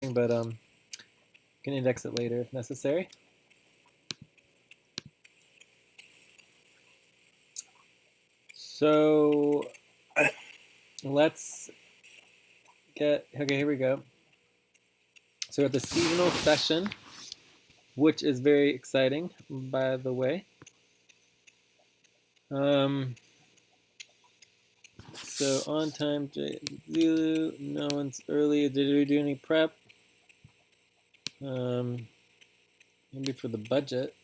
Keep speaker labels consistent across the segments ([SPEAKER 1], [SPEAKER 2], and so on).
[SPEAKER 1] but can index it later if necessary. So let's get, okay, here we go. So at the seasonal session, which is very exciting, by the way. So on time, Zulu, no one's early. Did we do any prep? Maybe for the budget.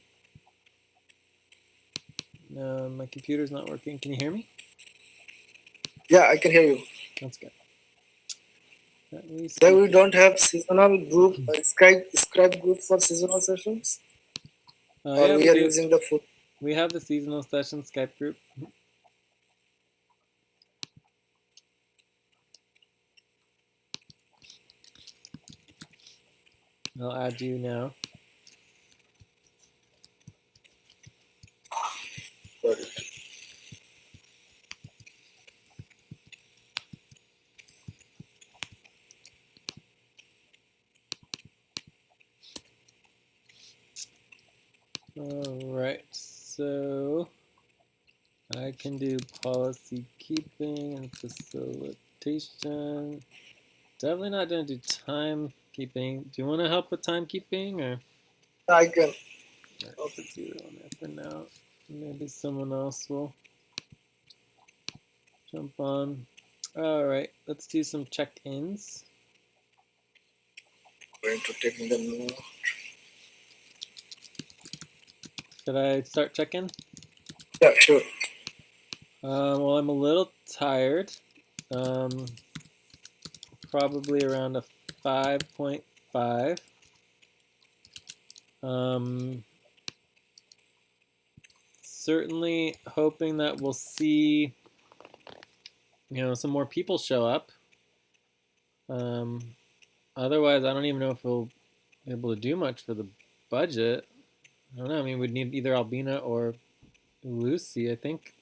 [SPEAKER 1] No, my computer's not working. Can you hear me?
[SPEAKER 2] Yeah, I can hear you.
[SPEAKER 1] That's good.
[SPEAKER 2] So we don't have seasonal group, Skype group for seasonal sessions? Or
[SPEAKER 1] Yeah,
[SPEAKER 2] we are using the full?
[SPEAKER 1] We have the seasonal session Skype group. I'll add you now.
[SPEAKER 2] Got it.
[SPEAKER 1] All right, so I can do policy keeping and facilitation. Definitely not going to do timekeeping. Do you want to help with timekeeping, or?
[SPEAKER 2] I can.
[SPEAKER 1] I'll put 0 on there for now. Maybe someone else will jump on. All right, let's do some check-ins.
[SPEAKER 2] Going to take the note.
[SPEAKER 1] Should I start checking?
[SPEAKER 2] Yeah, sure.
[SPEAKER 1] Well, I'm a little tired. Probably around a 5.5. Certainly hoping that we'll see, some more people show up. Otherwise, I don't even know if we'll be able to do much for the budget. I don't know. I mean, we'd need either Albina or Lucy. I think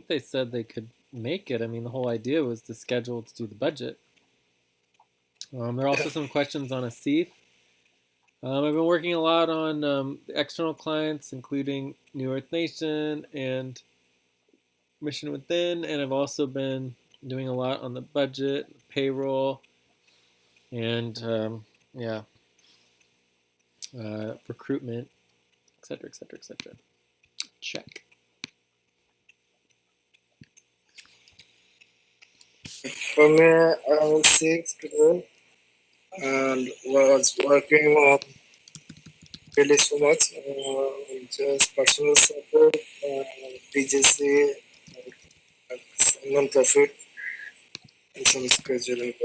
[SPEAKER 1] they said they could make it. I mean, the whole idea was to schedule to do the budget. There are also some questions on a CEF. I've been working a lot on external clients, including New Earth Nation and Mission Within, and I've also been doing a lot on the budget, payroll, and recruitment, etc., etc., etc. Check.
[SPEAKER 2] For me, I was 6 to 12 and was working on really so much. Just personal support, PJC, non-profit, and some scheduling.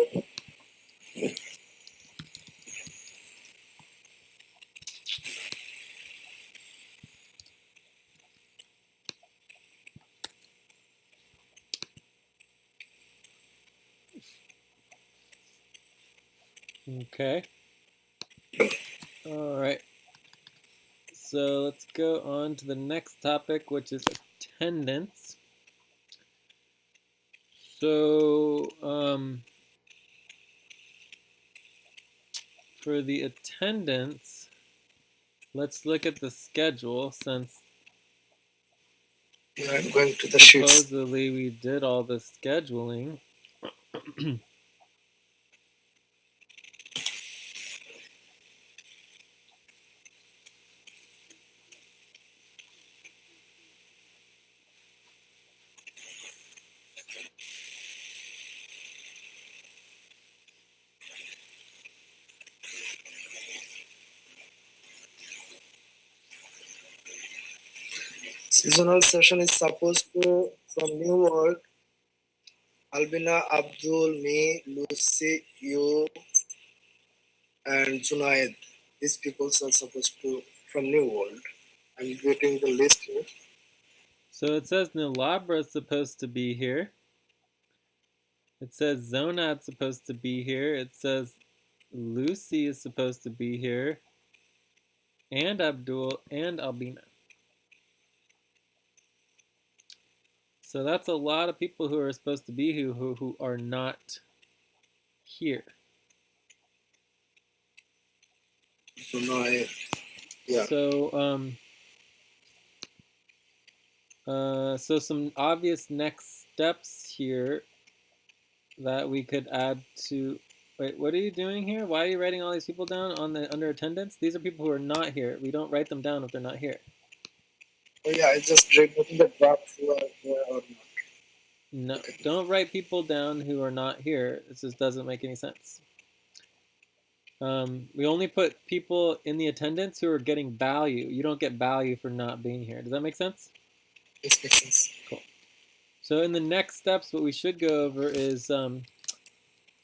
[SPEAKER 1] Okay. All right. So let's go on to the next topic, which is attendance. So for the attendance, let's look at the schedule since
[SPEAKER 2] I'm going to the sheets.
[SPEAKER 1] Supposedly we did all the scheduling.
[SPEAKER 2] Seasonal session is supposed to from New World. Albina, Abdul, me, Lucy, you, and Junaid. These people are supposed to from New World. I'm getting the list here.
[SPEAKER 1] So it says Nilabra is supposed to be here. It says Zonad's supposed to be here. It says Lucy is supposed to be here. And Abdul and Albina. So that's a lot of people who are supposed to be who are not here.
[SPEAKER 2] So now yeah.
[SPEAKER 1] So some obvious next steps here that we could add to. Wait, what are you doing here? Why are you writing all these people down on the under attendance? These are people who are not here. We don't write them down if they're not here.
[SPEAKER 2] Oh yeah, I just removing the draft who are here or not.
[SPEAKER 1] No,
[SPEAKER 2] Okay.
[SPEAKER 1] don't write people down who are not here. This just doesn't make any sense. We only put people in the attendance who are getting value. You don't get value for not being here. Does that make sense?
[SPEAKER 2] This makes sense.
[SPEAKER 1] Cool. So in the next steps, what we should go over is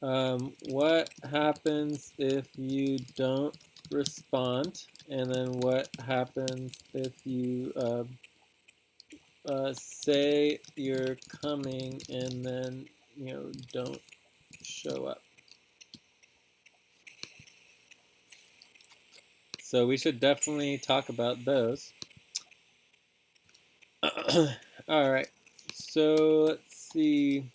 [SPEAKER 1] what happens if you don't respond, and then what happens if you say you're coming and then don't show up. So we should definitely talk about those. All right, so let's see.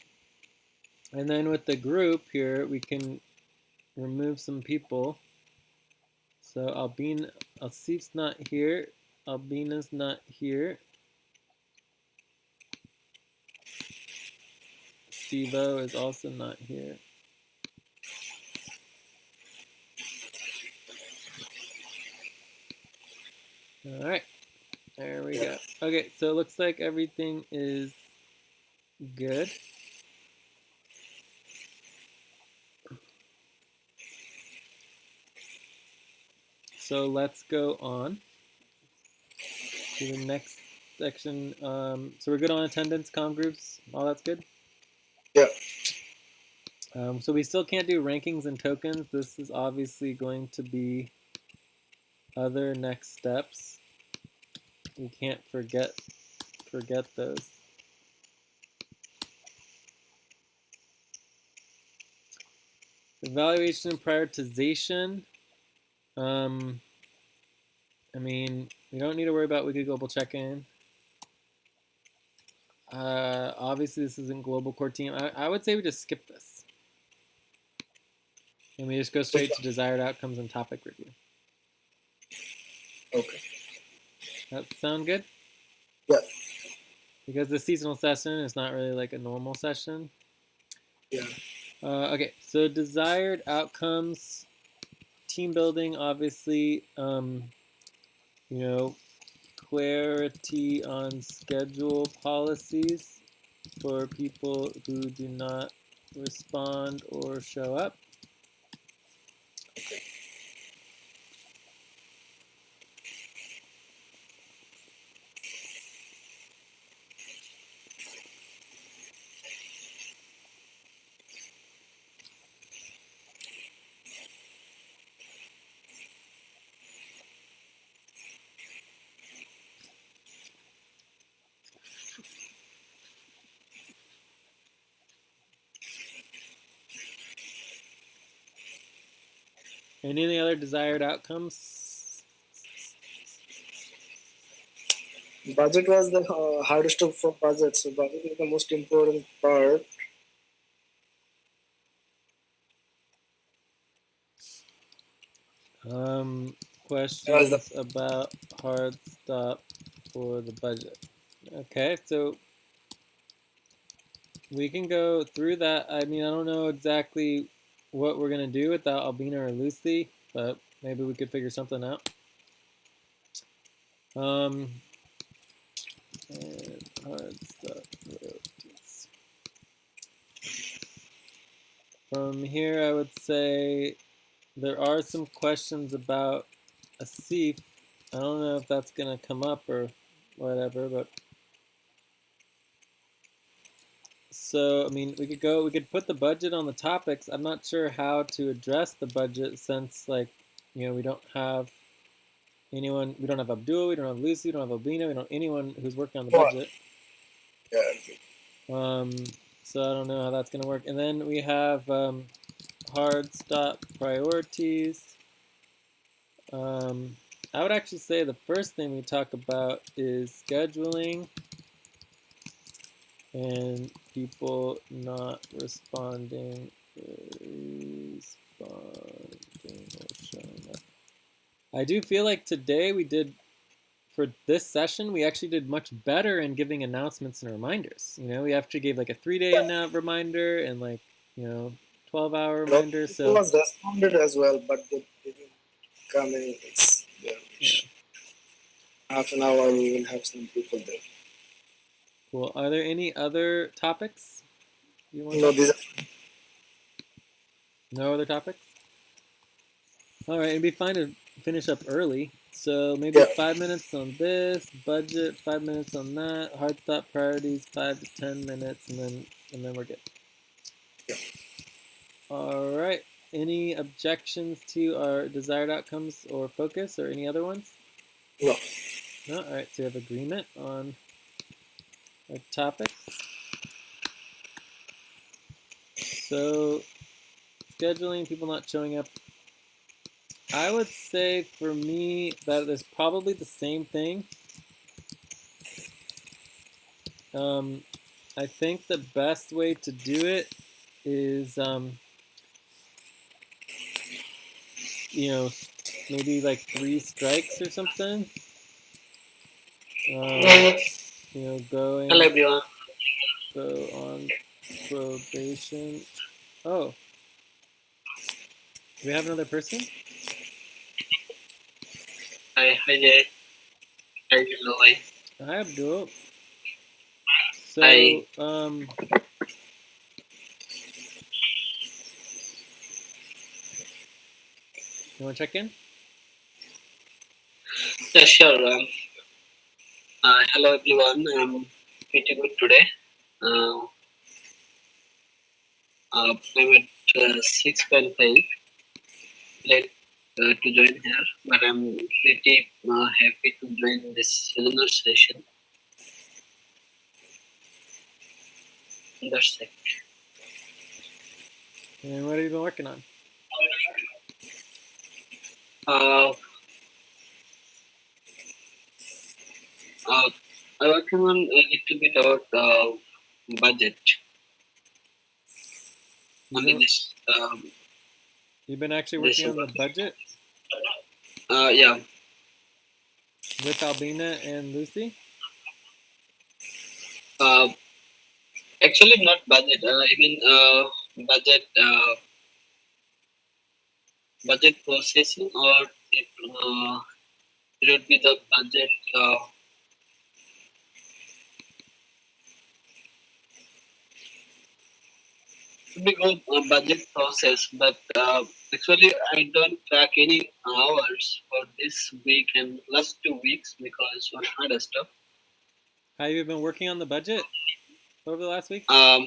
[SPEAKER 1] And then with the group here, we can remove some people. So Alcif's not here. Albina's not here. Stevo is also not here. All right, there we go. Okay, so it looks like everything is good. So let's go on to the next section. So we're good on attendance, comm groups, all that's good?
[SPEAKER 2] Yeah.
[SPEAKER 1] So we still can't do rankings and tokens. This is obviously going to be other next steps. We can't forget those. Evaluation and prioritization. I mean, we don't need to worry about weekly global check-in. Obviously, this isn't global core team. I would say we just skip this. And we just go straight to desired outcomes and topic review.
[SPEAKER 2] Okay.
[SPEAKER 1] That sound good?
[SPEAKER 2] Yeah.
[SPEAKER 1] Because the seasonal session is not really like a normal session.
[SPEAKER 2] Yeah.
[SPEAKER 1] Okay, so desired outcomes, team building, obviously, clarity on schedule policies for people who do not respond or show up. And any other desired outcomes?
[SPEAKER 2] Budget was the hardest for budget. So budget is the most important part.
[SPEAKER 1] Questions about hard stop for the budget. Okay, so we can go through that. I mean, I don't know exactly what we're going to do without Albina or Lucy, but maybe we could figure something out. And hard stop royalties. From here, I would say there are some questions about Asif. I don't know if that's going to come up or whatever, but so, I mean, we could put the budget on the topics. I'm not sure how to address the budget since, like, we don't have anyone, we don't have Abdul, we don't have Lucy, we don't have Albina, we don't have anyone who's working on the budget.
[SPEAKER 2] Yeah.
[SPEAKER 1] So I don't know how that's going to work. And then we have hard stop priorities. I would actually say the first thing we talk about is scheduling and people not responding or showing up. I do feel like today we did, for this session, we actually did much better in giving announcements and reminders. We actually gave like a 3-day reminder and 12-hour
[SPEAKER 2] No,
[SPEAKER 1] reminder.
[SPEAKER 2] people
[SPEAKER 1] So
[SPEAKER 2] was responded as well, but they didn't come in. It's
[SPEAKER 1] yeah,
[SPEAKER 2] half an hour. We will have some people there.
[SPEAKER 1] cool. Are there any other topics you want
[SPEAKER 2] No,
[SPEAKER 1] to?
[SPEAKER 2] these
[SPEAKER 1] No other topics? All right, it'd be fine to finish up early. So maybe
[SPEAKER 2] yeah.
[SPEAKER 1] 5 minutes on this budget, 5 minutes on that, hard stop priorities, 5 to 10 minutes, and then we're good. All right. Any objections to our desired outcomes or focus or any other ones?
[SPEAKER 2] No.
[SPEAKER 1] No. All right. So we have agreement on our topics. So scheduling, people not showing up. I would say for me that is probably the same thing. I think the best way to do it is, maybe like 3 strikes or something.
[SPEAKER 3] Hello everyone.
[SPEAKER 1] Go on probation. Oh, do we have another person?
[SPEAKER 3] Hi Jay. Hi Loy.
[SPEAKER 1] Hi, Abdul. So,
[SPEAKER 3] Hi.
[SPEAKER 1] You want to check in?
[SPEAKER 3] Yeah, sure. Hello everyone. I'm pretty good today. I'm at 6.5 late to join here, but I'm pretty happy to join this seasonal session. That's it.
[SPEAKER 1] And what have you been working on?
[SPEAKER 3] I'm working on a little bit about budget.
[SPEAKER 1] You've been actually working on the budget?
[SPEAKER 3] Yeah.
[SPEAKER 1] With Albina and Lucy?
[SPEAKER 3] Actually, not budget. I mean, budget processing, or it would be the budget. It would be called budget process, but actually, I don't track any hours for this week and last 2 weeks because of other stuff.
[SPEAKER 1] Have you been working on the budget over the last week?
[SPEAKER 3] Yeah,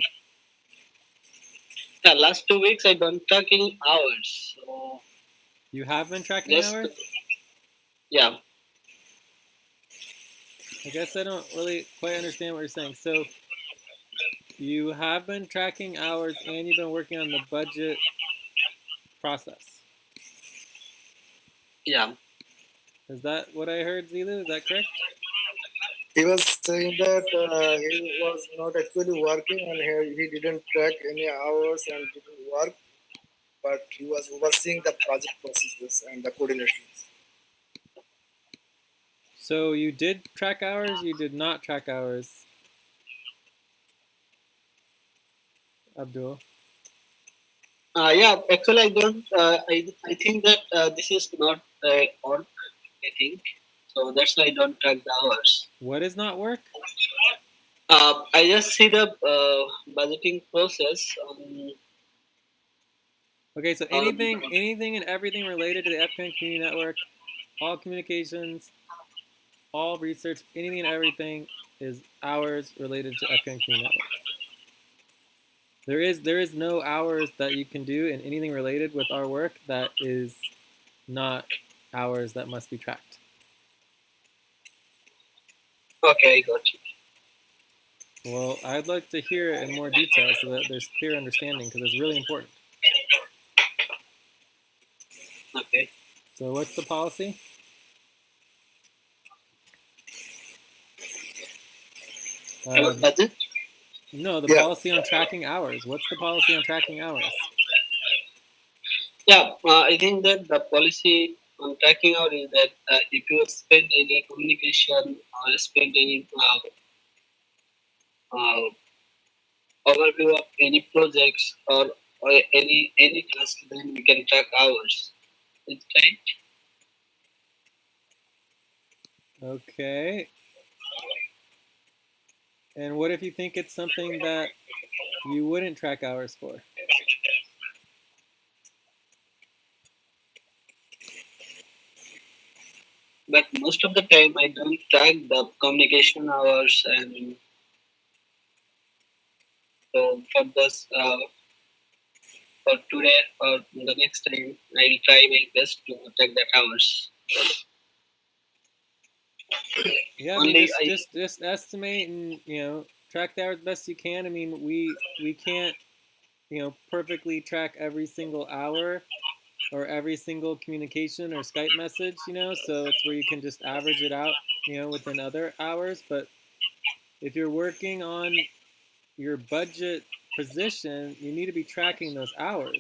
[SPEAKER 3] last 2 weeks I don't track any hours. So
[SPEAKER 1] you have been tracking hours?
[SPEAKER 3] Yeah.
[SPEAKER 1] I guess I don't really quite understand what you're saying. So you have been tracking hours and you've been working on the budget process.
[SPEAKER 3] Yeah.
[SPEAKER 1] Is that what I heard, Zilu? Is that correct?
[SPEAKER 2] He was saying that he was not actually working and he didn't track any hours and didn't work, but he was overseeing the project processes and the coordinations.
[SPEAKER 1] So you did track hours, you did not track hours, Abdul?
[SPEAKER 3] Yeah, actually I don't, I think that this is not on, I think. So that's why I don't track the hours.
[SPEAKER 1] What is not work?
[SPEAKER 3] I just see the budgeting process.
[SPEAKER 1] Okay, so anything and everything related to the Afghan Community Network, all communications, all research, anything and everything is hours related to Afghan Community Network. There is no hours that you can do in anything related with our work that is not hours that must be tracked.
[SPEAKER 3] Okay, I got you.
[SPEAKER 1] Well, I'd like to hear it in more detail so that there's clear understanding, because it's really important.
[SPEAKER 3] Okay.
[SPEAKER 1] So what's the policy?
[SPEAKER 3] Budget?
[SPEAKER 1] No, the policy on tracking hours. What's the policy on tracking hours?
[SPEAKER 3] Yeah, I think that the policy on tracking out is that if you spend any communication or spend any uh, overview of any projects or any task, then we can track hours. Is it right?
[SPEAKER 1] Okay. And what if you think it's something that you wouldn't track hours for?
[SPEAKER 3] But most of the time, I don't track the communication hours, and so for this, for today or the next time, I'll try my best to track that hours.
[SPEAKER 1] Yeah, I mean,
[SPEAKER 3] Only I
[SPEAKER 1] just estimate and track the hours best you can. I mean, we can't perfectly track every single hour or every single communication or Skype message, so it's where you can just average it out, within other hours. But if you're working on your budget position, you need to be tracking those hours.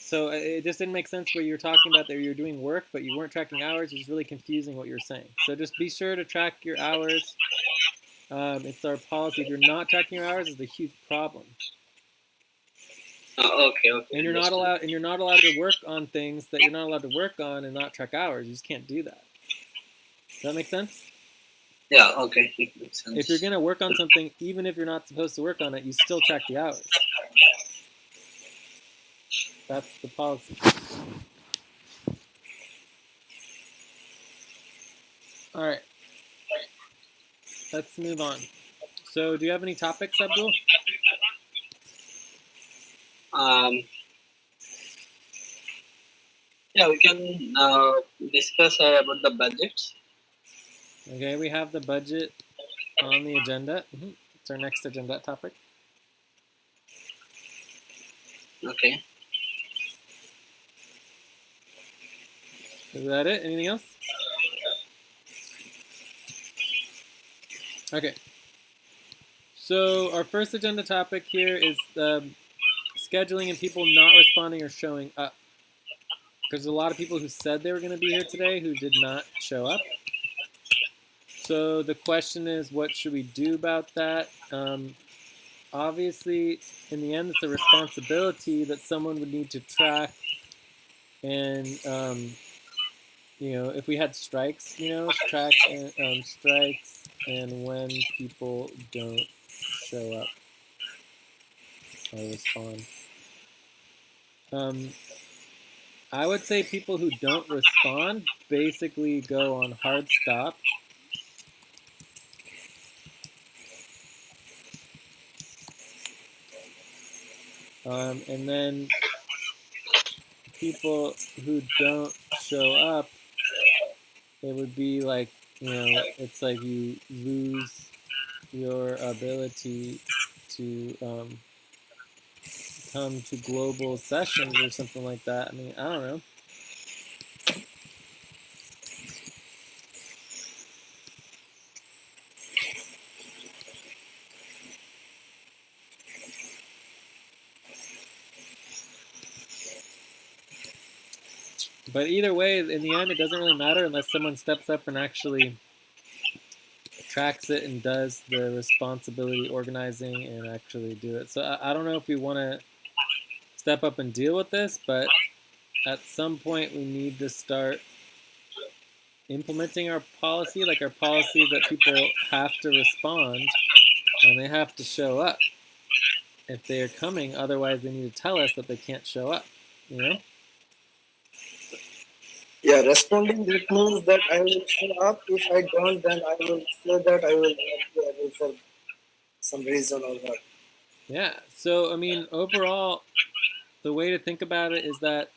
[SPEAKER 1] So it just didn't make sense where you're talking about that you're doing work, but you weren't tracking hours. It's really confusing what you're saying. So just be sure to track your hours. It's our policy. If you're not tracking your hours, it's a huge problem.
[SPEAKER 3] okay,
[SPEAKER 1] And you're not
[SPEAKER 3] understood.
[SPEAKER 1] allowed. And you're not allowed to work on things that you're not allowed to work on and not track hours. You just can't do that. Does that make sense?
[SPEAKER 3] Yeah, okay, it makes sense.
[SPEAKER 1] If you're gonna work on something, even if you're not supposed to work on it, you still track the hours. That's the policy. All right. Let's move on. So, do you have any topics, Abdul?
[SPEAKER 3] Yeah, we can discuss about the budgets.
[SPEAKER 1] Okay, we have the budget on the agenda. It's our next agenda topic.
[SPEAKER 3] Okay.
[SPEAKER 1] Is that it? Anything else? Okay. So our first agenda topic here is scheduling and people not responding or showing up. There's a lot of people who said they were going to be here today who did not show up. So the question is, what should we do about that? Obviously, in the end, it's a responsibility that someone would need to track. And, if we had strikes, track strikes and when people don't show up or respond. I would say people who don't respond basically go on hard stop. And then people who don't show up, it would be like, it's like you lose your ability to come to global sessions or something like that. I mean, I don't know. But either way, in the end, it doesn't really matter unless someone steps up and actually tracks it and does the responsibility organizing and actually do it. So I don't know if we want to step up and deal with this, but at some point we need to start implementing our policy. Like our policy is that people have to respond and they have to show up if they are coming. Otherwise, they need to tell us that they can't show up.
[SPEAKER 2] Yeah, responding that means that I will show up. If I don't, then I will say that I will not be able for some reason or what.
[SPEAKER 1] Yeah. So I mean, overall, the way to think about it is that,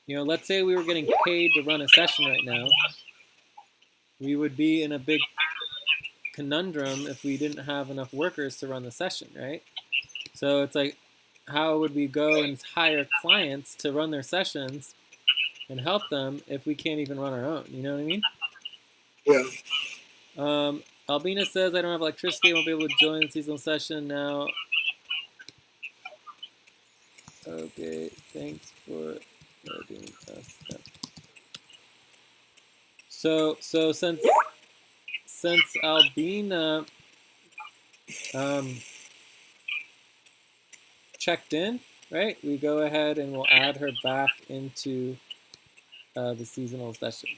[SPEAKER 1] let's say we were getting paid to run a session right now. We would be in a big conundrum if we didn't have enough workers to run the session, right? So it's like, how would we go and hire clients to run their sessions and help them if we can't even run our own? You know what I mean?
[SPEAKER 2] Yeah.
[SPEAKER 1] Albina says, I don't have electricity. I won't be able to join the seasonal session now. Okay, thanks for letting us know. So since Albina checked in, right? We go ahead and we'll add her back into the seasonal session.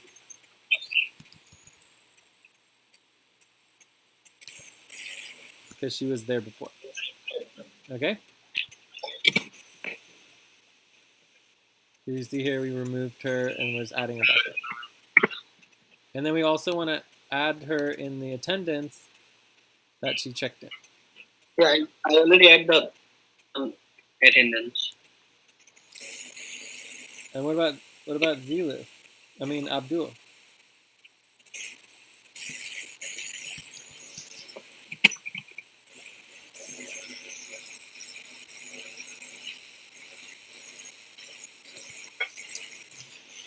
[SPEAKER 1] Because she was there before. Okay? You see here we removed her and we're just adding her back in. And then we also want to add her in the attendance that she checked in.
[SPEAKER 3] Yeah, I already had the attendance.
[SPEAKER 1] And what about Zilu? I mean Abdul.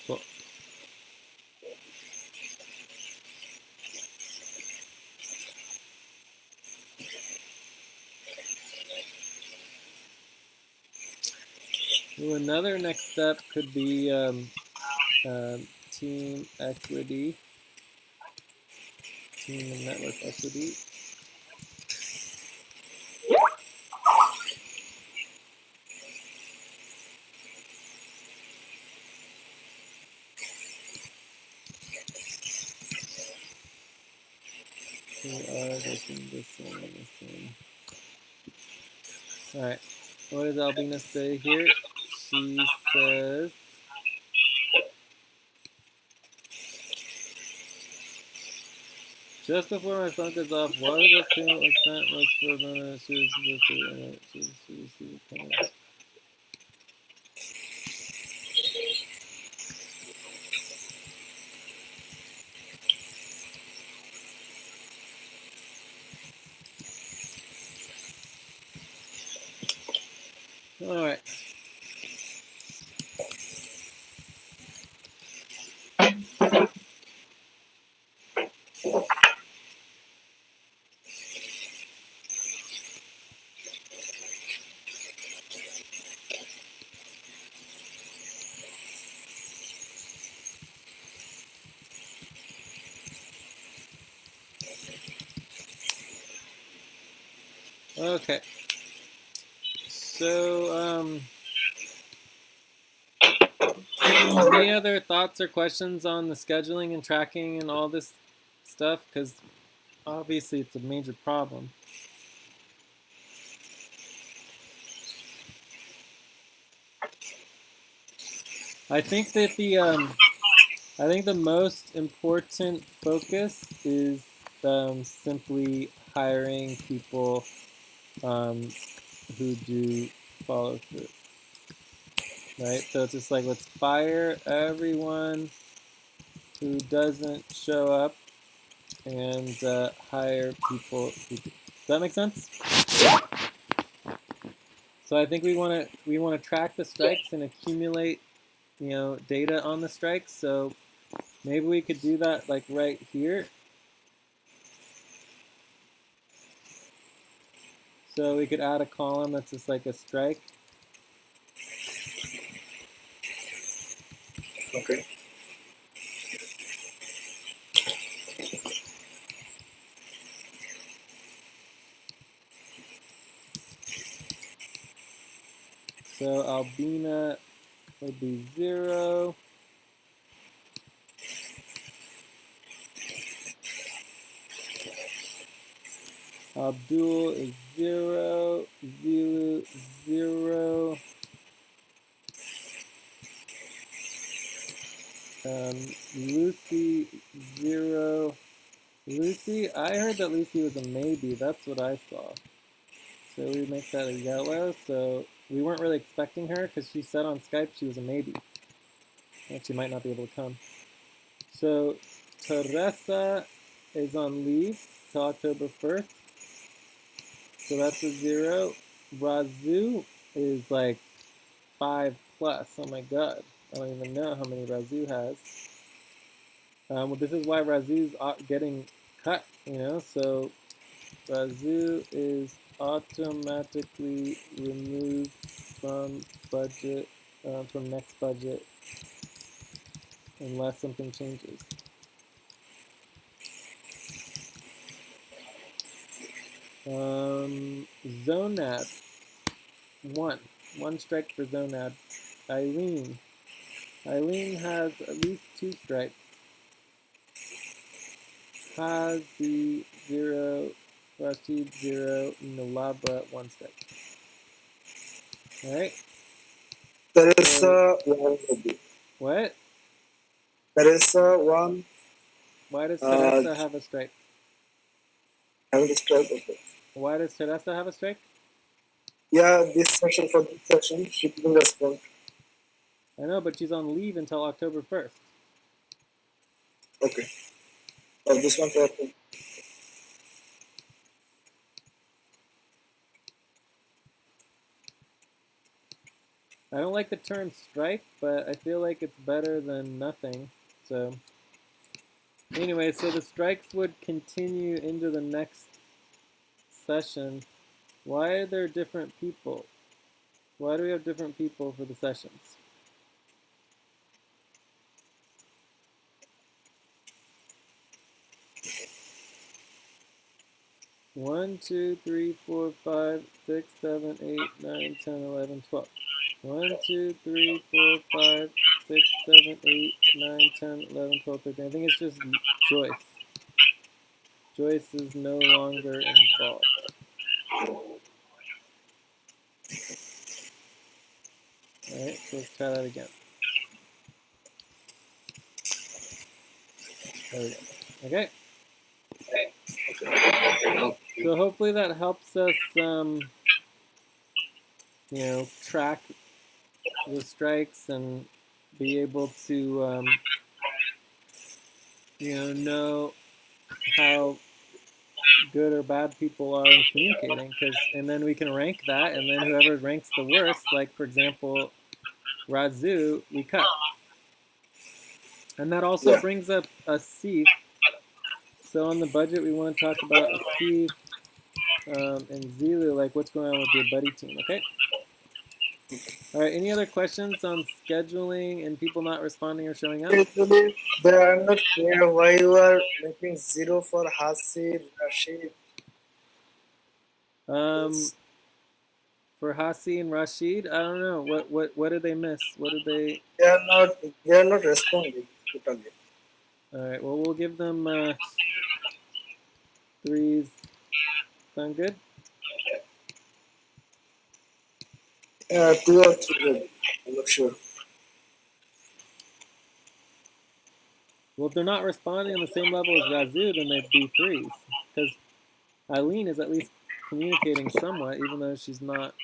[SPEAKER 1] Cool. Ooh, another next step could be team equity, team and network equity. We are taking this one and this one. All right. What does Albina say here? She says, just before my phone goes off, one of those payment was sent was for the she was supposed to receive payment. All right. Okay. So, any other thoughts or questions on the scheduling and tracking and all this stuff? Because obviously it's a major problem. I think that the most important focus is simply hiring people who do follow through, right? So it's just like, let's fire everyone who doesn't show up and hire people who do. Does that make sense? So I think we want to track the strikes and accumulate, data on the strikes. So maybe we could do that like right here. So we could add a column that's just like a strike.
[SPEAKER 2] Okay.
[SPEAKER 1] So Albina would be 0. Abdul is 0. Zilu 0. Lucy 0. Lucy, I heard that Lucy was a maybe. That's what I saw. So we make that a yellow. So we weren't really expecting her because she said on Skype she was a maybe. And she might not be able to come. So Teresa is on leave till October 1st. So that's a 0. Razu is like 5+. Oh my god. I don't even know how many Razu has. Well, this is why Razu's getting cut, so Razu is automatically removed from budget, from next budget, unless something changes. Zonad, one strike for Zonad. Eileen has at least 2 strikes. Hazi 0, Rashid 0, Nalabra 1 strike. All right.
[SPEAKER 2] Teresa 1.
[SPEAKER 1] What?
[SPEAKER 2] Teresa 1.
[SPEAKER 1] Why does Teresa have a strike?
[SPEAKER 2] Having a strike. Okay.
[SPEAKER 1] Why does Teresa have a strike?
[SPEAKER 2] Yeah, this session she didn't respond.
[SPEAKER 1] I know, but she's on leave until October 1st.
[SPEAKER 2] Okay. Oh, this one for
[SPEAKER 1] I don't like the term strike, but I feel like it's better than nothing. So anyway, so the strikes would continue into the next session. Why are there different people? Why do we have different people for the sessions? One, 2, 3, 4, 5, 6, 7, 8, 9, 10, 11, 12. 1, 2, 3, 4, 5, 6, 7, 8, 9, 10, 11, 12, 13. I think it's just Joyce. Joyce is no longer involved. Alright, so let's try that again. There we go. Okay. So hopefully that helps us, track the strikes and be able to, know how good or bad people are in communicating. And then we can rank that, and then whoever ranks the worst, like for example, Razu, we cut. And that also brings up Asif. So on the budget, we want to talk about Asif and Zilu, like what's going on with your buddy team, okay? All right, any other questions on scheduling and people not responding or showing up?
[SPEAKER 2] Actually, they are not clear why you are making 0 for Hasir, Rashid.
[SPEAKER 1] For Hasi and Rashid, I don't know. What did they miss? What did they?
[SPEAKER 2] They are not responding totally.
[SPEAKER 1] All right. Well, we'll give them 3s. Sound good?
[SPEAKER 2] 2 or 3. I'm not sure.
[SPEAKER 1] Well, if they're not responding on the same level as Razu, then they'd be 3s. Because Eileen is at least communicating somewhat, even though she's not,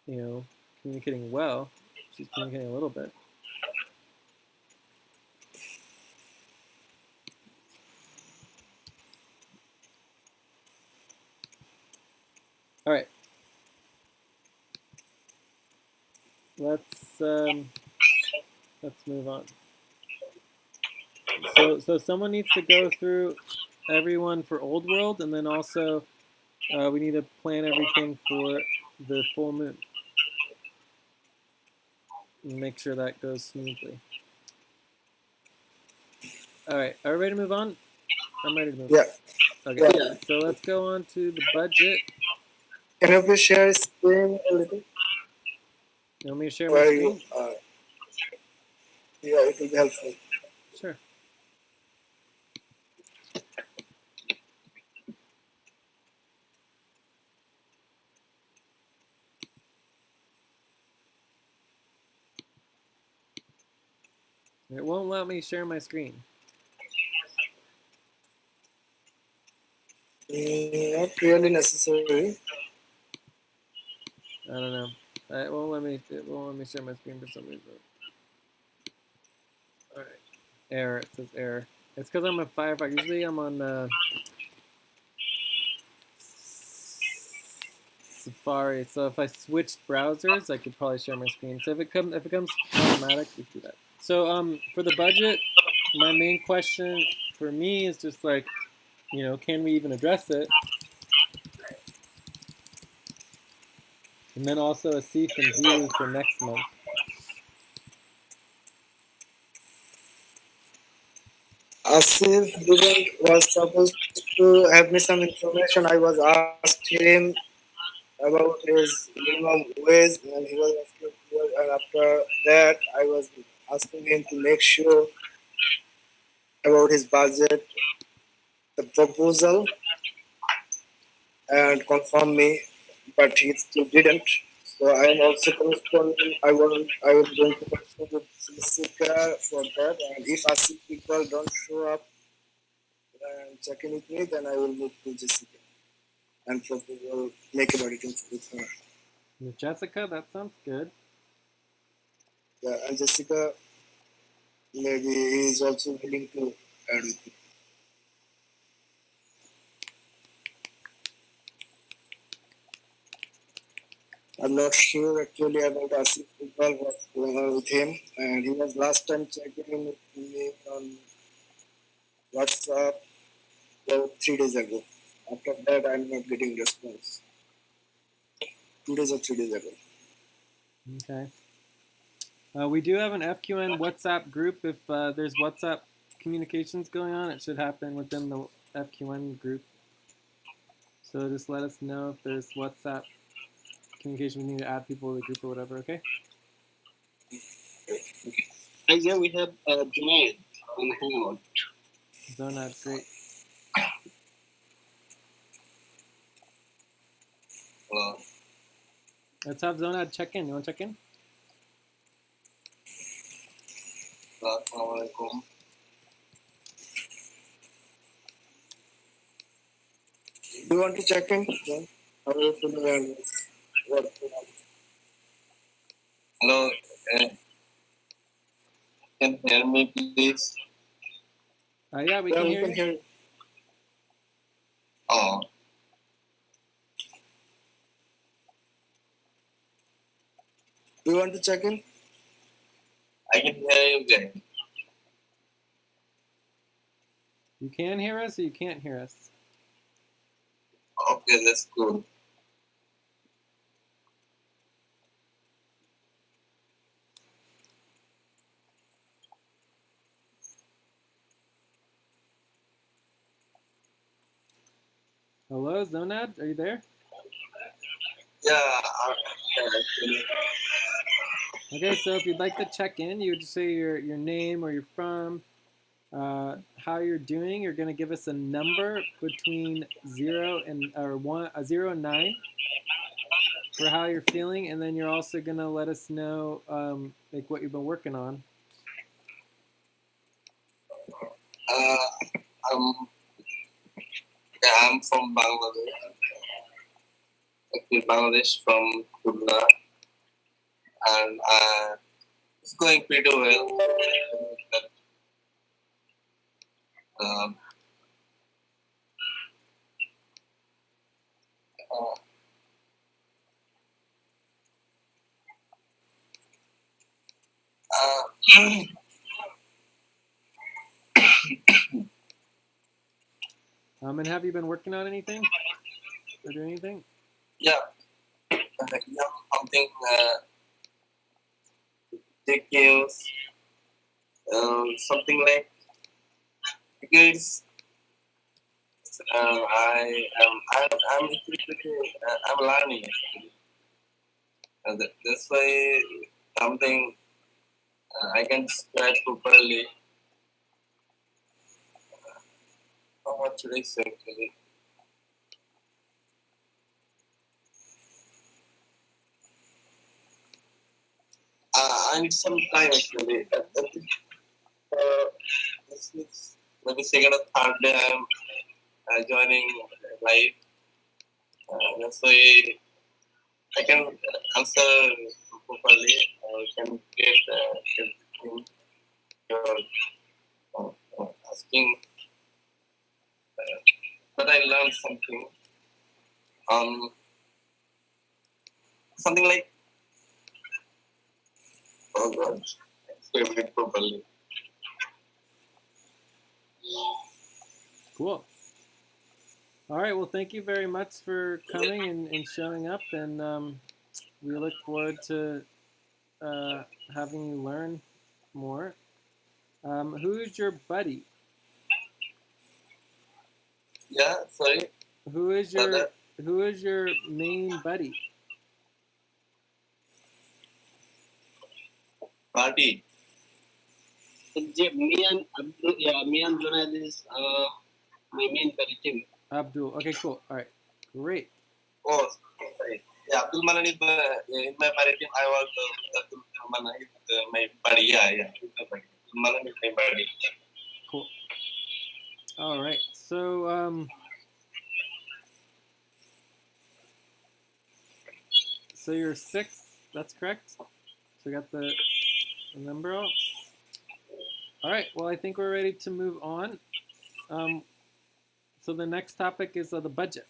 [SPEAKER 1] communicating well. She's communicating a little bit. All right. Let's move on. So someone needs to go through everyone for Old World, and then also we need to plan everything for the full moon. And make sure that goes smoothly. All right, are we ready to move on? I'm ready to move on. Okay, so let's go on to the budget.
[SPEAKER 2] Can you please share screen a little?
[SPEAKER 1] You want me to share my screen?
[SPEAKER 2] Yeah, it will be helpful.
[SPEAKER 1] Sure. It won't let me share my screen.
[SPEAKER 2] Not really necessary.
[SPEAKER 1] I don't know. It won't let me share my screen for some reason. All right. Error. It says error. It's because I'm a Firefox. Usually I'm on Safari. So if I switched browsers, I could probably share my screen. So if it comes automatic, we do that. So for the budget, my main question for me is just like, can we even address it? And then also Asif and Zilu for next month.
[SPEAKER 2] Asif didn't was supposed to have me some information. I was asked him about his minimum wage, and he was asking, and after that, I was asking him to make sure about his budget, the proposal, and confirm me, but he still didn't. So I am also corresponding. I will going to correspond with Jessica for that, and if Asif people don't show up and check in with me, then I will move to Jessica and probably will make a meeting with her.
[SPEAKER 1] With Jessica, that sounds good.
[SPEAKER 2] Yeah, and Jessica maybe is also willing to add with me. I'm not sure actually about Asif Iqbal what's going on with him, and he was last time checking in with me on WhatsApp about 3 days ago. After that, I'm not getting response. 2 days or 3 days ago.
[SPEAKER 1] Okay. We do have an FQN WhatsApp group. If there's WhatsApp communications going on, it should happen within the FQN group. So just let us know if there's WhatsApp communication. We need to add people to the group or whatever, okay?
[SPEAKER 3] And yeah, we have Junaid on Hangout.
[SPEAKER 1] Zonad, great.
[SPEAKER 3] Hello.
[SPEAKER 1] Let's have Zonad check in. You want to check in?
[SPEAKER 3] Assalamualaikum.
[SPEAKER 2] Do you want to check in? John? How are you feeling and what?
[SPEAKER 3] Hello. Can you hear me, please?
[SPEAKER 1] Yeah, we can hear you.
[SPEAKER 2] you.
[SPEAKER 3] Oh.
[SPEAKER 2] Do you want to check in?
[SPEAKER 3] I can hear you guys.
[SPEAKER 1] You can hear us or you can't hear us?
[SPEAKER 3] Okay, that's good.
[SPEAKER 1] Hello, Zonad, are you there?
[SPEAKER 3] Yeah, actually.
[SPEAKER 1] Okay, so if you'd like to check in, you would just say your name, where you're from, how you're doing. You're going to give us a number between 0 and 9 for how you're feeling, and then you're also going to let us know like what you've been working on.
[SPEAKER 3] I'm from Bangladesh. Actually, Bangladesh from Khulna, and it's going pretty well. Um, uh, uh,
[SPEAKER 1] And have you been working on anything or doing anything?
[SPEAKER 3] yeah, something take news, something like because I'm I'm learning actually. That's why something I can describe properly. What should I say actually? I need some time actually. This is maybe second or third day I'm joining live. That's why I can answer properly. I can get everything you're asking. But I learned something. Something like, oh God, explain it properly.
[SPEAKER 1] Cool. All right, well, thank you very much for coming and showing up, and we look forward to having you learn more. Who's your buddy?
[SPEAKER 3] Yeah, sorry.
[SPEAKER 1] Who is
[SPEAKER 3] Brother.
[SPEAKER 1] your main buddy?
[SPEAKER 3] Party. Me and Abdul, me and Junaid is my main buddy team.
[SPEAKER 1] Abdul. Okay, cool. All right, great.
[SPEAKER 3] Oh, sorry. Yeah, Abdul Manan is in my buddy team. I was Abdul Manan is my buddy. Yeah. Abdul Manan is my buddy.
[SPEAKER 1] Cool. All right. So so you're 6. That's correct. So we got the number all. All right. Well, I think we're ready to move on. So the next topic is the budget.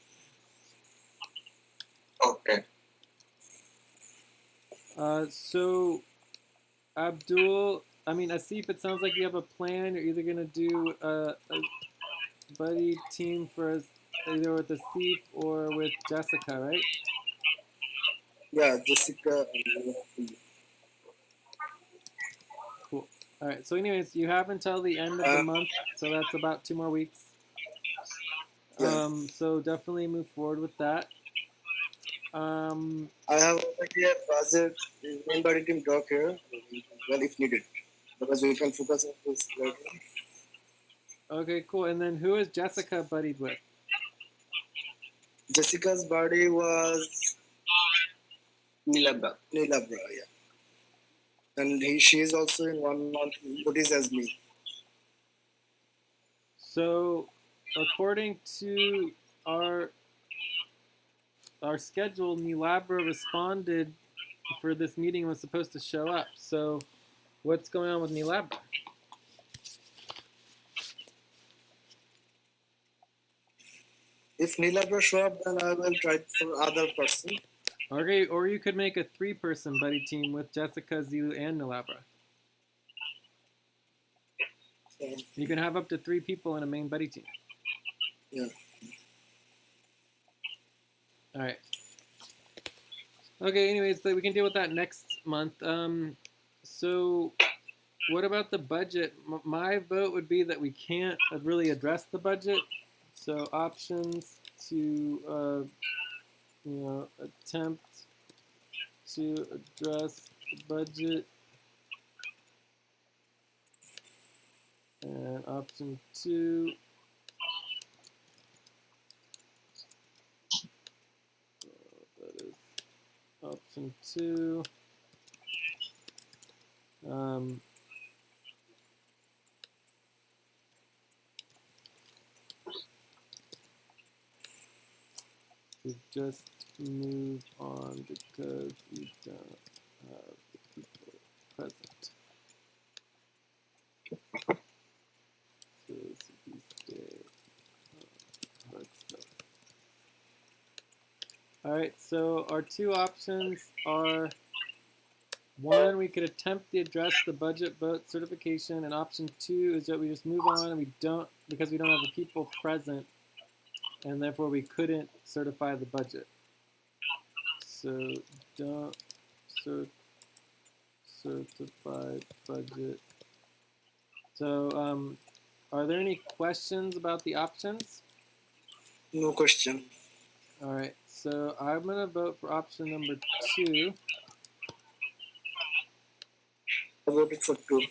[SPEAKER 3] Okay.
[SPEAKER 1] So Abdul, Asif, it sounds like you have a plan. You're either gonna do a buddy team for either with Asif or with Jessica, right?
[SPEAKER 2] Yeah, Jessica.
[SPEAKER 1] Cool. All right. So, anyways, you have until the end of the month, so that's about 2 more weeks.
[SPEAKER 2] Yeah.
[SPEAKER 1] So definitely move forward with that.
[SPEAKER 2] I have already a project main body team doc here. Well, if needed, because we can focus on this later.
[SPEAKER 1] Okay, cool. And then who is Jessica buddied with?
[SPEAKER 2] Jessica's body was
[SPEAKER 3] Nilabra.
[SPEAKER 2] Yeah. And she is also in 1 month bodies as me.
[SPEAKER 1] So, according to our schedule, Nilabra responded for this meeting and was supposed to show up. So, what's going on with Nilabra?
[SPEAKER 2] If Nilabra show up, then I will try for other person.
[SPEAKER 1] Okay, or you could make a 3-person buddy team with Jessica, Zilu, and Nilabra. You can have up to 3 people in a main buddy team.
[SPEAKER 2] Yeah.
[SPEAKER 1] All right. Okay, anyways, so we can deal with that next month. So what about the budget? My vote would be that we can't really address the budget. So options to, attempt to address the budget. And option 2, that is option 2. To just move on because we don't have the people present. So this would be stay. Hard stuff. All right, so our 2 options are: 1, we could attempt to address the budget vote certification, and option 2 is that we just move on and we don't, because we don't have the people present, and therefore we couldn't certify the budget. So don't certify budget. So are there any questions about the options?
[SPEAKER 2] No question.
[SPEAKER 1] All right, so I'm gonna vote for option number 2.
[SPEAKER 2] I voted for 2.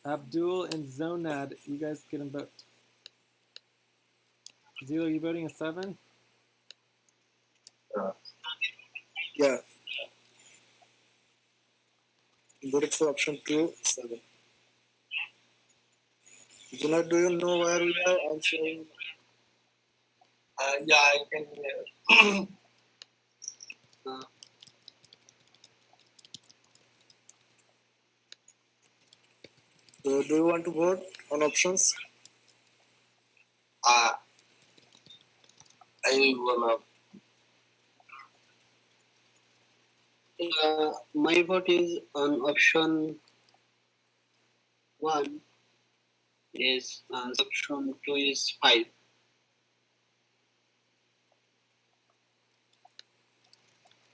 [SPEAKER 1] Abdul and Zonad, you guys can vote. Zilo, you voting a 7?
[SPEAKER 2] Yeah. I voted for option 2, 7. Juna, do you know where we are? I'm showing.
[SPEAKER 3] Yeah, I can hear.
[SPEAKER 2] So do you want to vote on options?
[SPEAKER 3] I wanna. My vote is on option 1. Is option 2 is 5.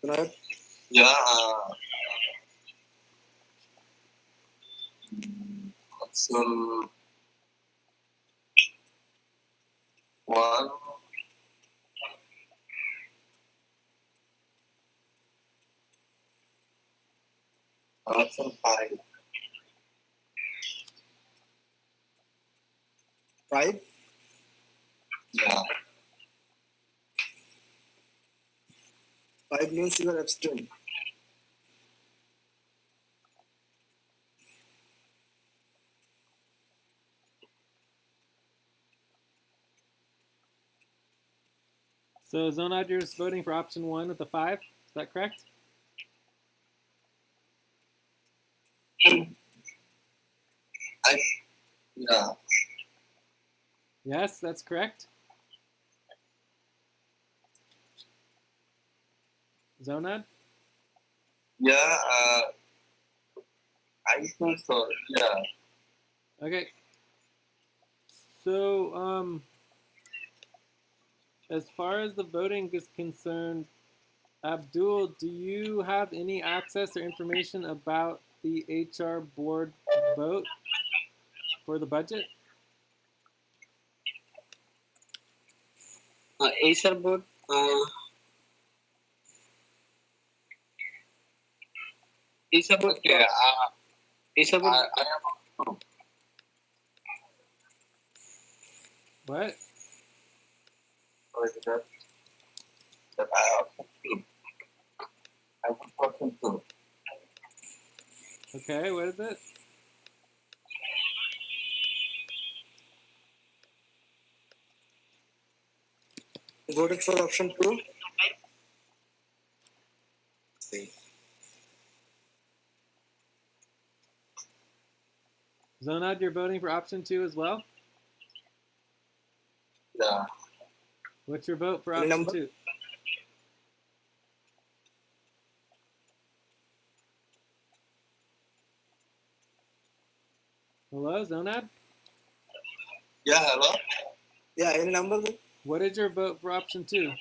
[SPEAKER 2] Juna?
[SPEAKER 3] Yeah. Option option 5.
[SPEAKER 2] 5.
[SPEAKER 3] Yeah.
[SPEAKER 2] 5 means you are abstain.
[SPEAKER 1] So Zonad, you're just voting for option 1 with the 5. Is that correct?
[SPEAKER 3] Yeah.
[SPEAKER 1] Yes, that's correct. Zonad?
[SPEAKER 3] Yeah. I think so. Yeah.
[SPEAKER 1] Okay. So, as far as the voting is concerned, Abdul, do you have any access or information about the HR board vote for the budget?
[SPEAKER 3] Acer board. Acer board. Okay. Acer board. I am.
[SPEAKER 1] What?
[SPEAKER 3] That I option 2. I want option 2.
[SPEAKER 1] Okay, what is it?
[SPEAKER 2] Voting for option 2.
[SPEAKER 1] Zonad, you're voting for option 2 as well?
[SPEAKER 3] Yeah.
[SPEAKER 1] What's your vote for
[SPEAKER 2] Any
[SPEAKER 1] option
[SPEAKER 2] number?
[SPEAKER 1] 2? Hello, Zonad?
[SPEAKER 3] Yeah. Hello.
[SPEAKER 2] Yeah, any number?
[SPEAKER 1] What is your vote for option 2?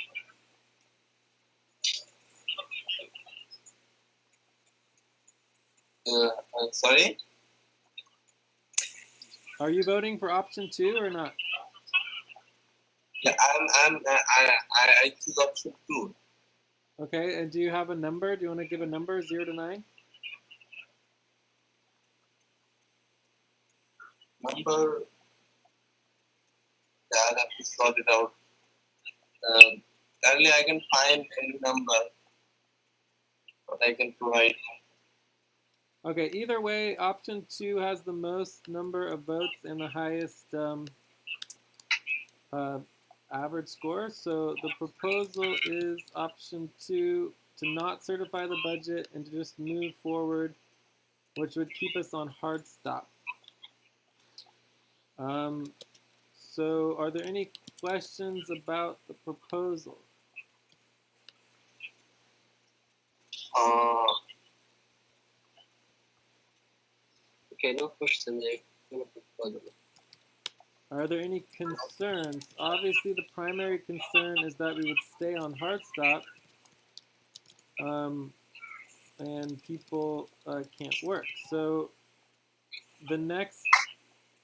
[SPEAKER 3] Sorry.
[SPEAKER 1] Are you voting for option 2 or not?
[SPEAKER 3] Yeah. I choose option 2.
[SPEAKER 1] Okay, and do you have a number? Do you want to give a number, 0 to 9?
[SPEAKER 3] Number. Yeah, I'll have to sort it out. Currently, I can find any number, but I can provide.
[SPEAKER 1] Okay, either way, option 2 has the most number of votes and the highest average score. So the proposal is option 2, to not certify the budget and to just move forward, which would keep us on hard stop. So are there any questions about the proposal?
[SPEAKER 3] Okay, no question there. No problem.
[SPEAKER 1] Are there any concerns? Obviously, the primary concern is that we would stay on hard stop and people can't work. So the next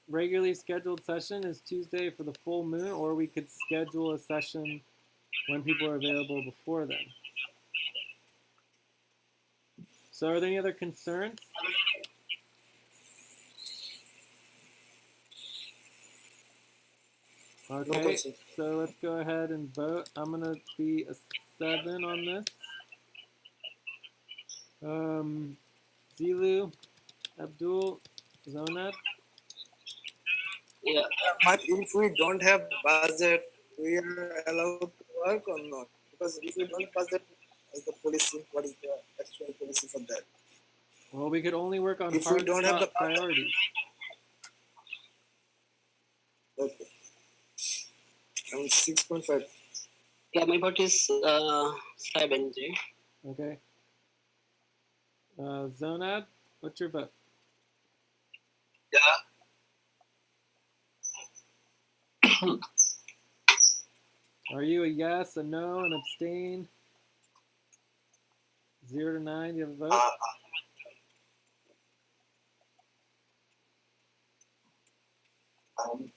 [SPEAKER 1] regularly scheduled session is Tuesday for the full moon, or we could schedule a session when people are available before then. So are there any other concerns? Okay, so let's go ahead and vote. I'm gonna be a 7 on this. Zilu, Abdul, Zonad.
[SPEAKER 3] Yeah.
[SPEAKER 2] But if we don't have budget, we are allowed to work or not? Because if we don't budget, as the policy, what is the actual policy for that?
[SPEAKER 1] Well, we could only work on
[SPEAKER 2] If we
[SPEAKER 1] hard
[SPEAKER 2] don't have
[SPEAKER 1] stop
[SPEAKER 2] the
[SPEAKER 1] priorities.
[SPEAKER 2] Okay. And 6.5.
[SPEAKER 3] Yeah, my vote is 7.
[SPEAKER 1] Okay. Zonad, what's your vote?
[SPEAKER 3] Yeah.
[SPEAKER 1] Are you a yes, a no, an abstain? 0 to 9, do you have a vote?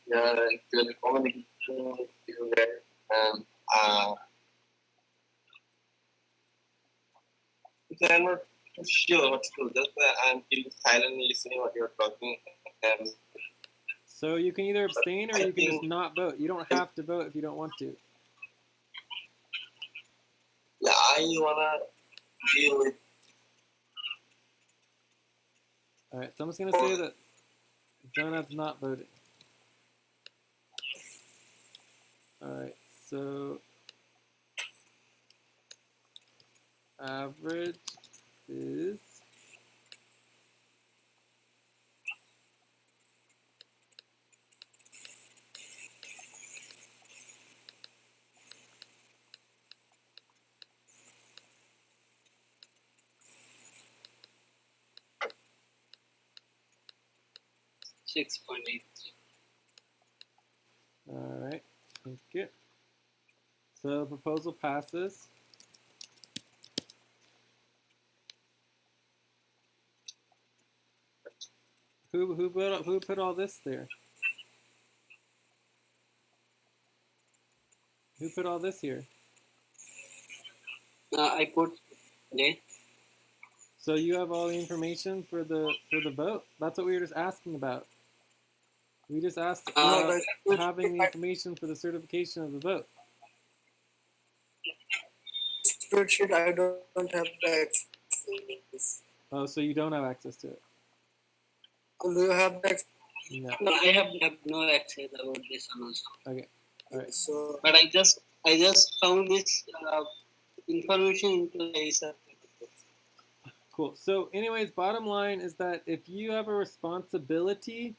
[SPEAKER 3] Yeah, the communication with you guys. We cannot
[SPEAKER 4] sure what to do. Just I'm keeping silent, listening what you're talking. And
[SPEAKER 1] So you can either abstain or you can just not vote. You don't have to vote if you don't want to.
[SPEAKER 4] yeah, I wanna deal with.
[SPEAKER 1] All right, so I'm just going to say that Jonah's not voting. All right, so average is
[SPEAKER 3] 6.83.
[SPEAKER 1] all right. Thank you. So the proposal passes. Who put all this there? Who put all this here?
[SPEAKER 3] I put there.
[SPEAKER 1] So you have all the information for the vote? That's what we were just asking about. We just asked about having the information for the certification of the vote.
[SPEAKER 2] Spreadsheet, I don't have the access.
[SPEAKER 1] Oh, so you don't have access to it?
[SPEAKER 2] Do you have the access?
[SPEAKER 1] No.
[SPEAKER 3] No, I have no access about this one also.
[SPEAKER 1] Okay. All right.
[SPEAKER 2] So,
[SPEAKER 3] But I just found this information into the ASAP.
[SPEAKER 1] Cool. So anyways, bottom line is that if you have a responsibility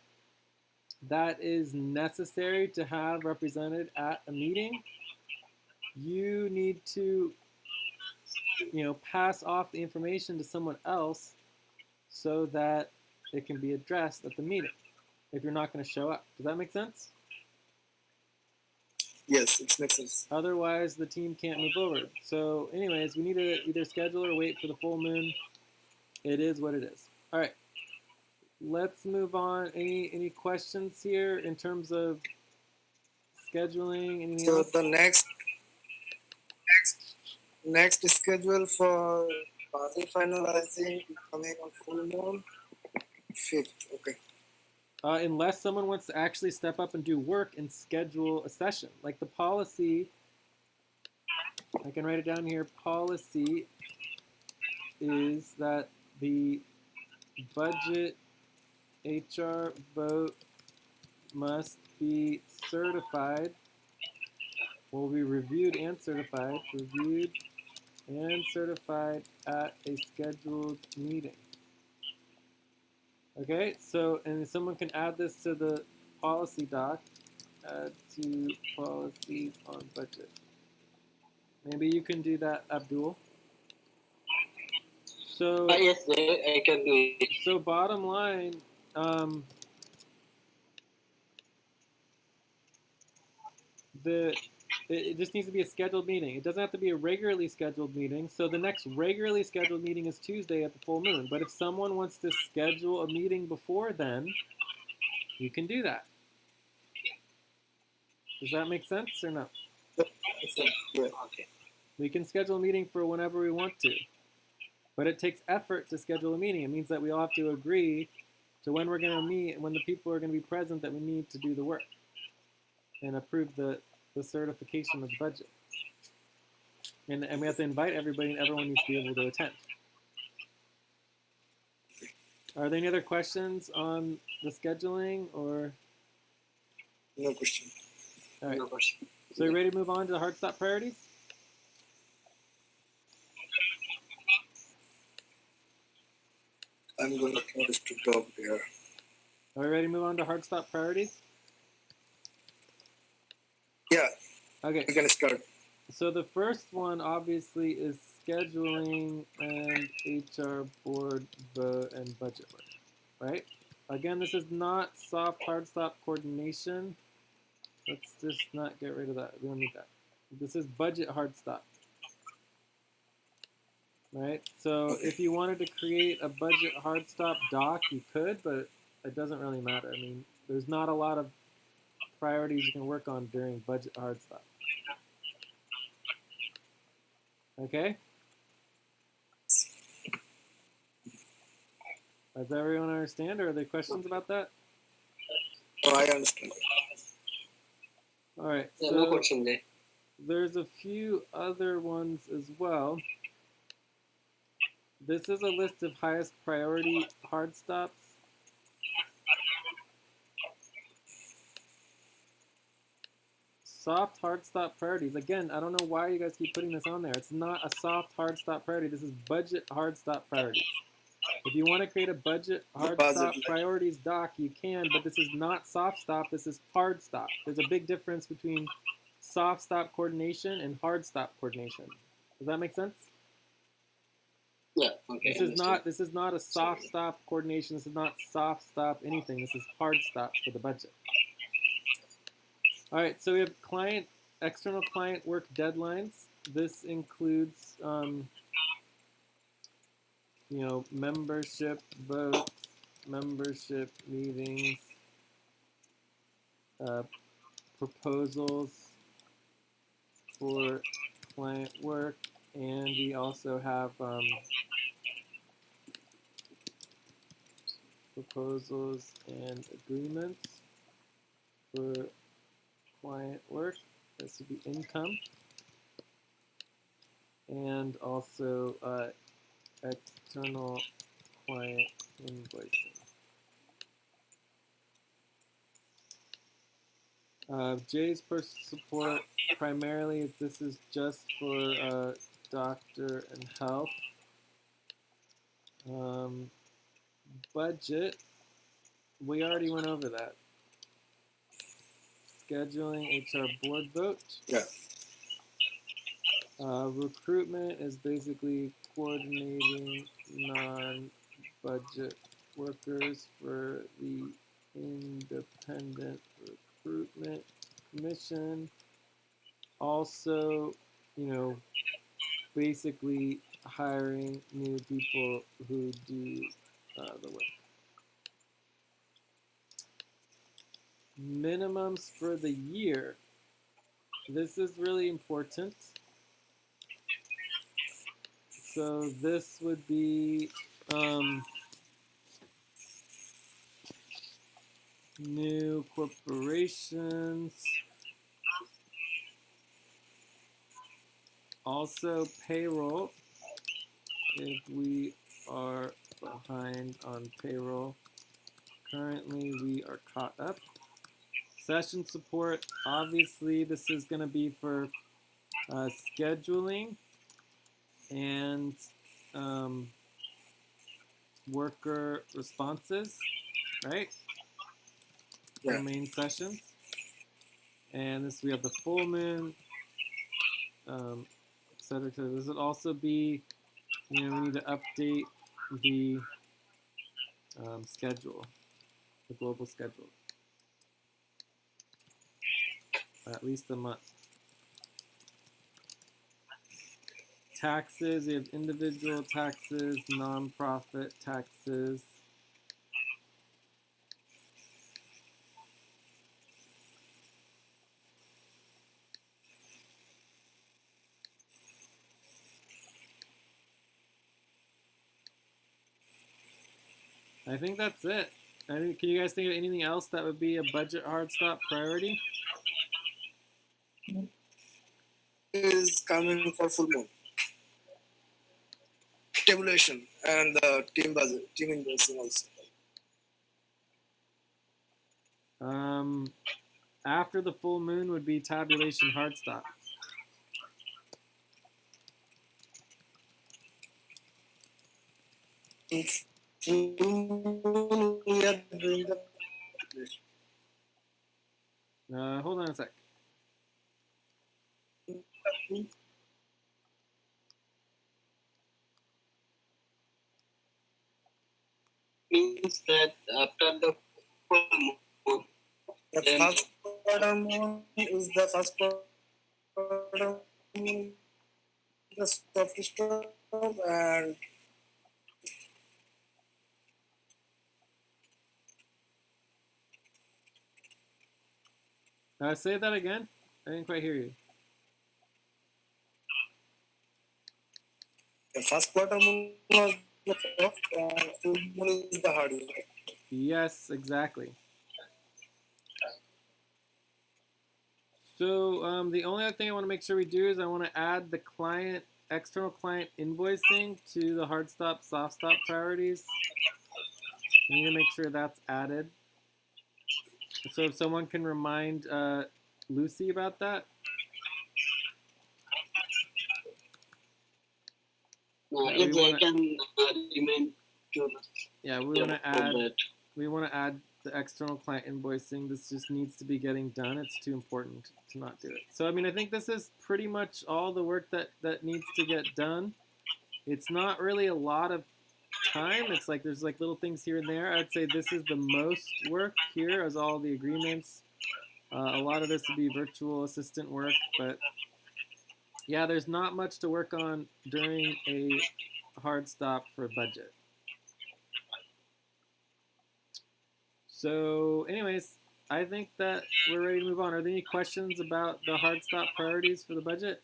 [SPEAKER 1] that is necessary to have represented at a meeting, you need to, pass off the information to someone else so that it can be addressed at the meeting if you're not going to show up. Does that make sense?
[SPEAKER 2] yes, it makes sense.
[SPEAKER 1] Otherwise, the team can't move over. So anyways, we need to either schedule or wait for the full moon. It is what it is. All right. Let's move on. Any questions here in terms of scheduling? Anything
[SPEAKER 2] So
[SPEAKER 1] else?
[SPEAKER 2] the next schedule for party finalizing coming on full moon 5th. Okay.
[SPEAKER 1] Unless someone wants to actually step up and do work and schedule a session. Like the policy, I can write it down here. Policy is that the budget HR vote must be certified, will be reviewed and certified at a scheduled meeting. Okay, so, and someone can add this to the policy doc, add to policies on budget. Maybe you can do that, Abdul. So,
[SPEAKER 3] Yes, I can do it.
[SPEAKER 1] so bottom line, it just needs to be a scheduled meeting. It doesn't have to be a regularly scheduled meeting. So the next regularly scheduled meeting is Tuesday at the full moon. But if someone wants to schedule a meeting before then, you can do that. Does that make sense or no?
[SPEAKER 2] Yeah.
[SPEAKER 3] Okay.
[SPEAKER 1] We can schedule a meeting for whenever we want to. But it takes effort to schedule a meeting. It means that we all have to agree to when we're going to meet and when the people are going to be present that we need to do the work and approve the certification of the budget. And we have to invite everybody, and everyone needs to be able to attend. Are there any other questions on the scheduling or?
[SPEAKER 2] No question.
[SPEAKER 1] All right.
[SPEAKER 3] No question.
[SPEAKER 1] So you ready to move on to the hard stop priorities?
[SPEAKER 2] I'm going to notice to talk there.
[SPEAKER 1] Are we ready to move on to hard stop priorities?
[SPEAKER 2] Yeah,
[SPEAKER 1] Okay.
[SPEAKER 2] we can start.
[SPEAKER 1] So the first one obviously is scheduling and HR board vote and budget work, right? Again, this is not soft hard stop coordination. Let's just not get rid of that. We don't need that. This is budget hard stop, right? So if you wanted to create a budget hard stop doc, you could, but it doesn't really matter. I mean, there's not a lot of priorities you can work on during budget hard stop. Okay? Does everyone understand, or are there questions about that?
[SPEAKER 2] Oh, I understand.
[SPEAKER 1] All right,
[SPEAKER 3] Yeah,
[SPEAKER 1] so
[SPEAKER 3] no question there.
[SPEAKER 1] there's a few other ones as well. This is a list of highest priority hard stops. Soft hard stop priorities. Again, I don't know why you guys keep putting this on there. It's not a soft hard stop priority. This is budget hard stop priorities. If you want to create a budget hard stop priorities doc, you can, but this is not soft stop. This is hard stop. There's a big difference between soft stop coordination and hard stop coordination. Does that make sense?
[SPEAKER 3] Yeah, okay.
[SPEAKER 1] This is not a soft stop coordination. This is not soft stop anything. This is hard stop for the budget. All right, so we have external client work deadlines. This includes, membership votes, membership meetings, proposals for client work, and we also have proposals and agreements for client work. This would be income, and also external client invoicing. J's personal support, primarily this is just for doctor and health. Budget, we already went over that. Scheduling HR board vote.
[SPEAKER 2] Yeah.
[SPEAKER 1] Recruitment is basically coordinating non-budget workers for the Independent Recruitment Commission. Also, basically hiring new people who do the work. Minimums for the year. This is really important. So this would be new corporations. Also payroll, if we are behind on payroll. Currently we are caught up. Session support, obviously this is going to be for scheduling and worker responses, right?
[SPEAKER 2] Yeah.
[SPEAKER 1] For main sessions. And this, we have the full moon, etc. This would also be, we need to update the schedule, the global schedule, at least a month. Taxes, we have individual taxes, nonprofit taxes. I think that's it. Can you guys think of anything else that would be a budget hard stop priority?
[SPEAKER 2] Is coming for full moon. Tabulation and the team budget, team invoicing also.
[SPEAKER 1] After the full moon would be tabulation hard stop.
[SPEAKER 2] We are doing the
[SPEAKER 1] Hold on a sec.
[SPEAKER 3] Means that after the full moon,
[SPEAKER 2] the first quarter moon is the first quarter moon, the soft stop, and
[SPEAKER 1] Say that again. I didn't quite hear you.
[SPEAKER 2] the first quarter moon was the soft, seasonal is the hard work.
[SPEAKER 1] Yes, exactly. So the only other thing I want to make sure we do is I want to add the external client invoicing to the hard stop, soft stop priorities. I need to make sure that's added. So if someone can remind Lucy about that.
[SPEAKER 3] Yes, I can remind you.
[SPEAKER 1] Yeah, we want to add the external client invoicing. This just needs to be getting done. It's too important to not do it. So I mean, I think this is pretty much all the work that needs to get done. It's not really a lot of time. It's like there's like little things here and there. I'd say this is the most work here, as all the agreements. A lot of this would be virtual assistant work, but yeah, there's not much to work on during a hard stop for budget. So anyways, I think that we're ready to move on. Are there any questions about the hard stop priorities for the budget?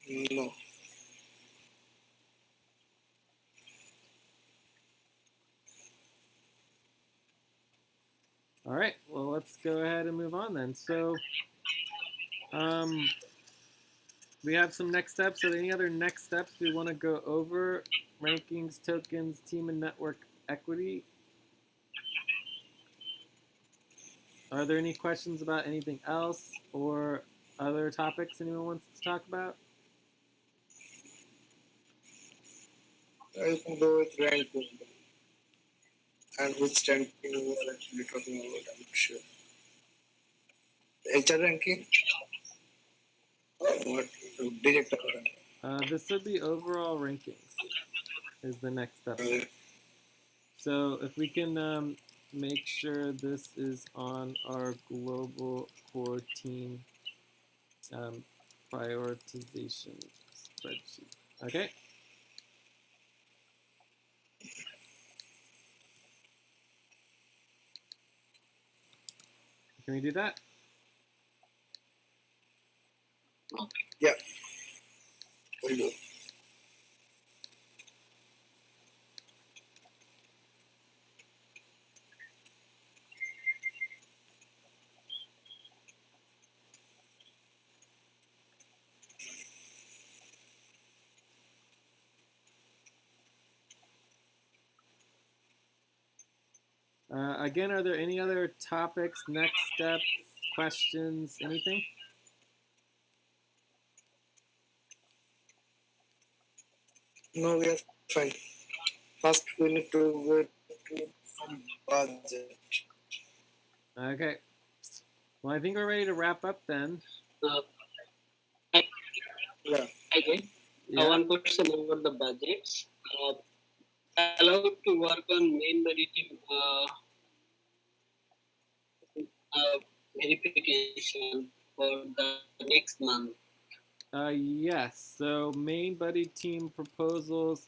[SPEAKER 2] No.
[SPEAKER 1] All right, well, let's go ahead and move on then. So we have some next steps. Are there any other next steps we want to go over? Rankings, tokens, team and network equity. Are there any questions about anything else or other topics anyone wants to talk about?
[SPEAKER 2] I can go with ranking. And which ranking we are actually talking about, I'm not sure. HR ranking? What? Director ranking?
[SPEAKER 1] This would be overall rankings is the next step. So if we can make sure this is on our global core team prioritization spreadsheet. Okay. Can we do that?
[SPEAKER 2] Yeah. Will do.
[SPEAKER 1] Again, are there any other topics, next steps, questions, anything?
[SPEAKER 2] No, we are fine. First, we need to wait to some budget.
[SPEAKER 1] Okay. Well, I think we're ready to wrap up then.
[SPEAKER 2] Yeah.
[SPEAKER 3] Okay.
[SPEAKER 1] Yeah.
[SPEAKER 3] One question about the budgets. Allowed to work on main body team verification for the next month.
[SPEAKER 1] Yes. So main buddy team proposals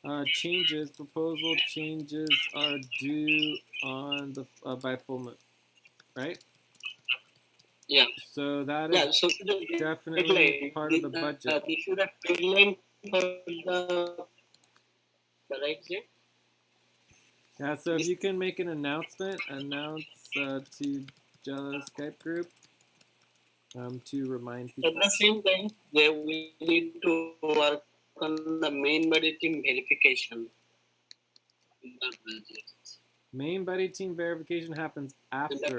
[SPEAKER 1] proposal changes are due on the by full moon, right?
[SPEAKER 3] Yeah.
[SPEAKER 1] So that is
[SPEAKER 3] so
[SPEAKER 1] definitely part of the budget.
[SPEAKER 3] This is the deadline for the right date.
[SPEAKER 1] Yeah. So if you can make an announcement, to Jello's Skype group to remind people.
[SPEAKER 3] At the same time, we need to work on the main body team verification.
[SPEAKER 1] Main buddy team verification happens after.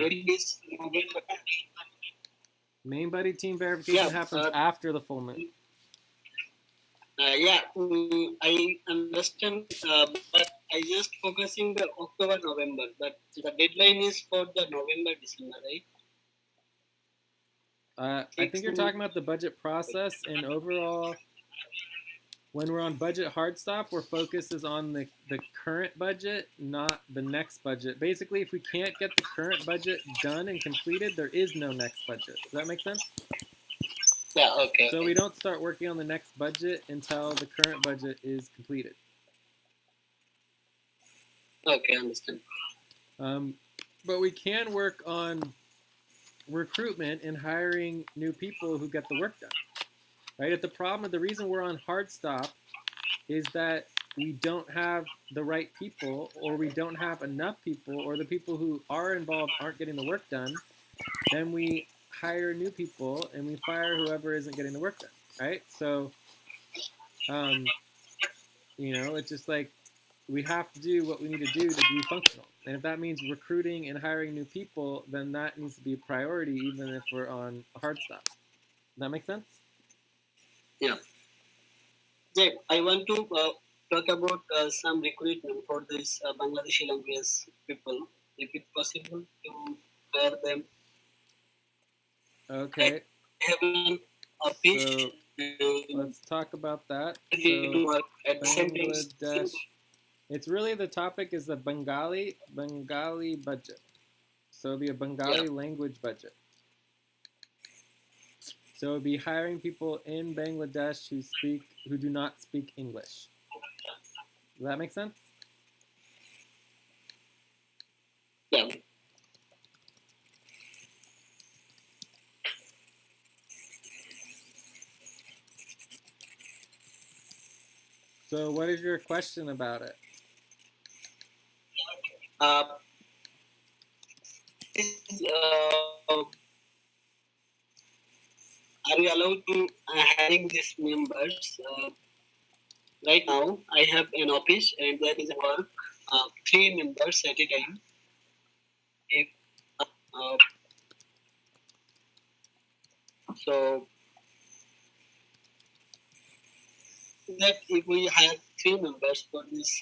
[SPEAKER 1] Main buddy team verification happens after the full moon.
[SPEAKER 3] I understand, but I just focusing the October, November. But the deadline is for the November, December, right?
[SPEAKER 1] I think you're talking about the budget process, and overall, when we're on budget hard stop, our focus is on the current budget, not the next budget. Basically, if we can't get the current budget done and completed, there is no next budget. Does that make sense?
[SPEAKER 3] Yeah, okay.
[SPEAKER 1] So we don't start working on the next budget until the current budget is completed.
[SPEAKER 3] Okay, I understand.
[SPEAKER 1] But we can work on recruitment and hiring new people who get the work done. right? If the problem, the reason we're on hard stop is that we don't have the right people, or we don't have enough people, or the people who are involved aren't getting the work done, then we hire new people and we fire whoever isn't getting the work done, right? So, it's just like we have to do what we need to do to be functional. And if that means recruiting and hiring new people, then that needs to be a priority, even if we're on a hard stop. Does that make sense?
[SPEAKER 3] Yeah. Jay, I want to talk about some recruitment for this Bangladeshi language people. If it's possible to hire them.
[SPEAKER 1] Okay.
[SPEAKER 3] I have an office.
[SPEAKER 1] So let's talk about that.
[SPEAKER 3] To work at the same
[SPEAKER 1] Bangladesh. It's really, the topic is the Bengali budget. So it'll be a Bengali language budget. So it'll be hiring people in Bangladesh who do not speak English. Does that make sense?
[SPEAKER 3] Yeah.
[SPEAKER 1] So what is your question about it?
[SPEAKER 3] Are you allowed to hiring these members? Right now, I have an office and there is work 3 members at a time. If so, that if we have 3 members for this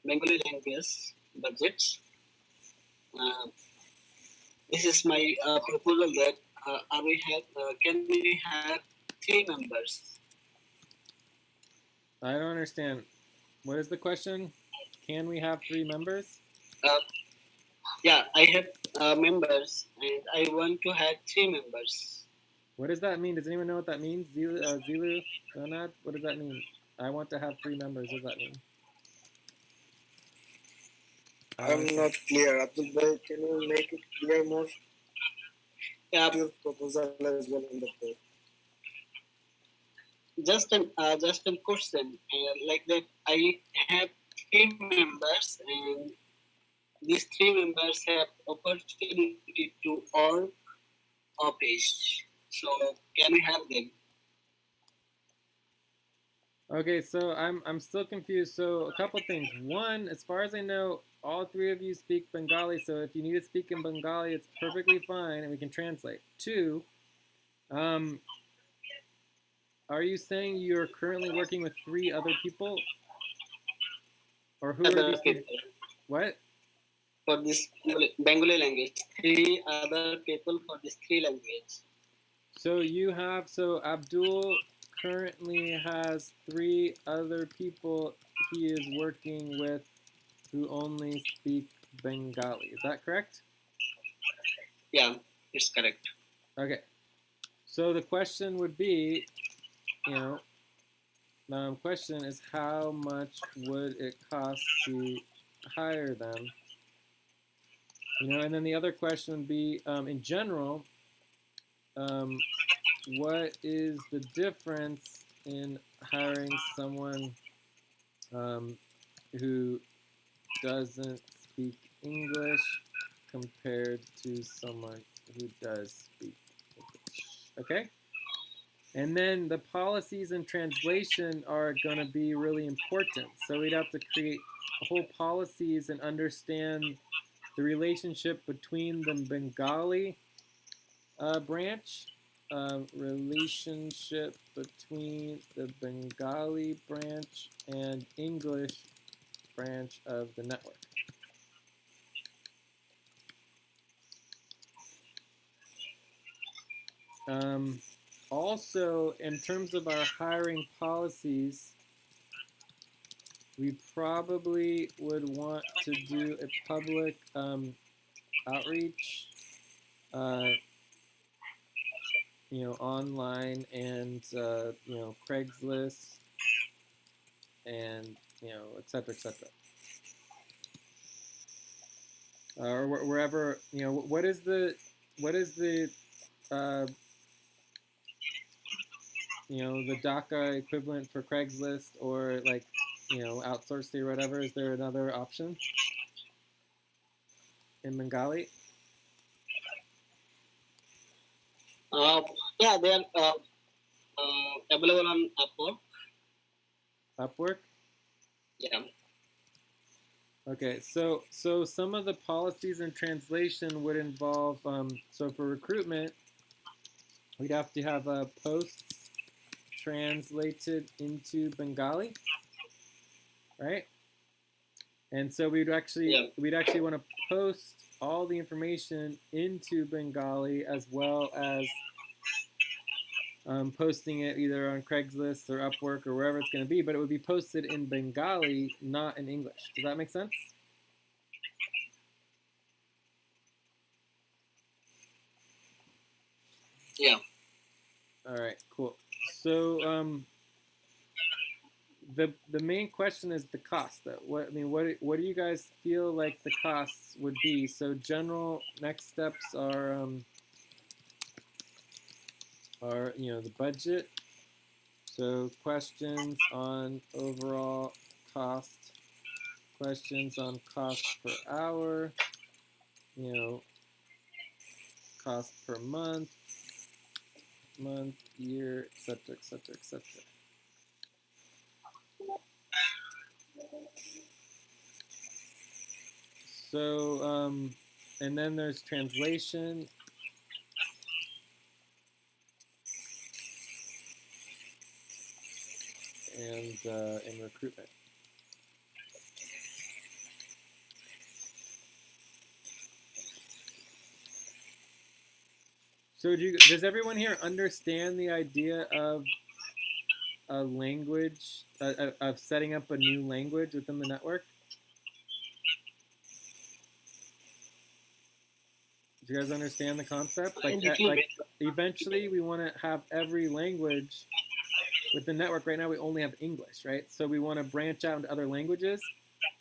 [SPEAKER 3] Bengali language budgets, this is my proposal that can we have 3 members?
[SPEAKER 1] I don't understand. What is the question? Can we have 3 members?
[SPEAKER 3] Yeah, I have members and I want to have 3 members.
[SPEAKER 1] What does that mean? Does anyone know what that means? Zilu, Donad, what does that mean? I want to have 3 members. What does that mean?
[SPEAKER 2] I'm not clear. Abdul Bhai, can you make it clear more?
[SPEAKER 3] Yeah.
[SPEAKER 2] Your proposal as well in the board.
[SPEAKER 3] Just a question like that. I have 3 members and these 3 members have opportunity to earn office. So can we have them?
[SPEAKER 1] Okay, so I'm still confused. So a couple things. One, as far as I know, all 3 of you speak Bengali, so if you need to speak in Bengali, it's perfectly fine, and we can translate. 2, are you saying you're currently working with 3 other people? Or who are these people? What?
[SPEAKER 3] For this Bengali language. 3 other people for this 3 language.
[SPEAKER 1] So Abdul currently has 3 other people he is working with who only speak Bengali. Is that correct?
[SPEAKER 3] Yeah, it's correct.
[SPEAKER 1] Okay. So the question would be, question is, how much would it cost to hire them? And then the other question would be, in general, what is the difference in hiring someone who doesn't speak English compared to someone who does speak English? Okay? And then the policies and translation are going to be really important. So we'd have to create whole policies and understand the relationship between the Bengali branch, relationship between the Bengali branch and English branch of the network. Also, in terms of our hiring policies, we probably would want to do a public outreach, online and, Craigslist and, et cetera, et cetera. Or wherever, what is the the DACA equivalent for Craigslist, or like, outsourced or whatever? Is there another option in Bengali?
[SPEAKER 3] Yeah, they are available on Upwork.
[SPEAKER 1] Upwork?
[SPEAKER 3] Yeah.
[SPEAKER 1] Okay, so some of the policies and translation would involve, so for recruitment, we'd have to have posts translated into Bengali, right? And so we'd actually want to post all the information into Bengali, as well as posting it either on Craigslist or Upwork or wherever it's going to be, but it would be posted in Bengali, not in English. Does that make sense?
[SPEAKER 3] Yeah.
[SPEAKER 1] All right, cool. So the main question is the cost. What do you guys feel like the costs would be? So general next steps are the budget. So questions on overall cost, questions on cost per hour, cost per month, year, etc., etc., etc. So, and then there's translation, and recruitment. So does everyone here understand the idea of a language, of setting up a new language within the network? Do you guys understand the concept? Like eventually we want to have every language with the network. Right now we only have English, right? So we want to branch out into other languages.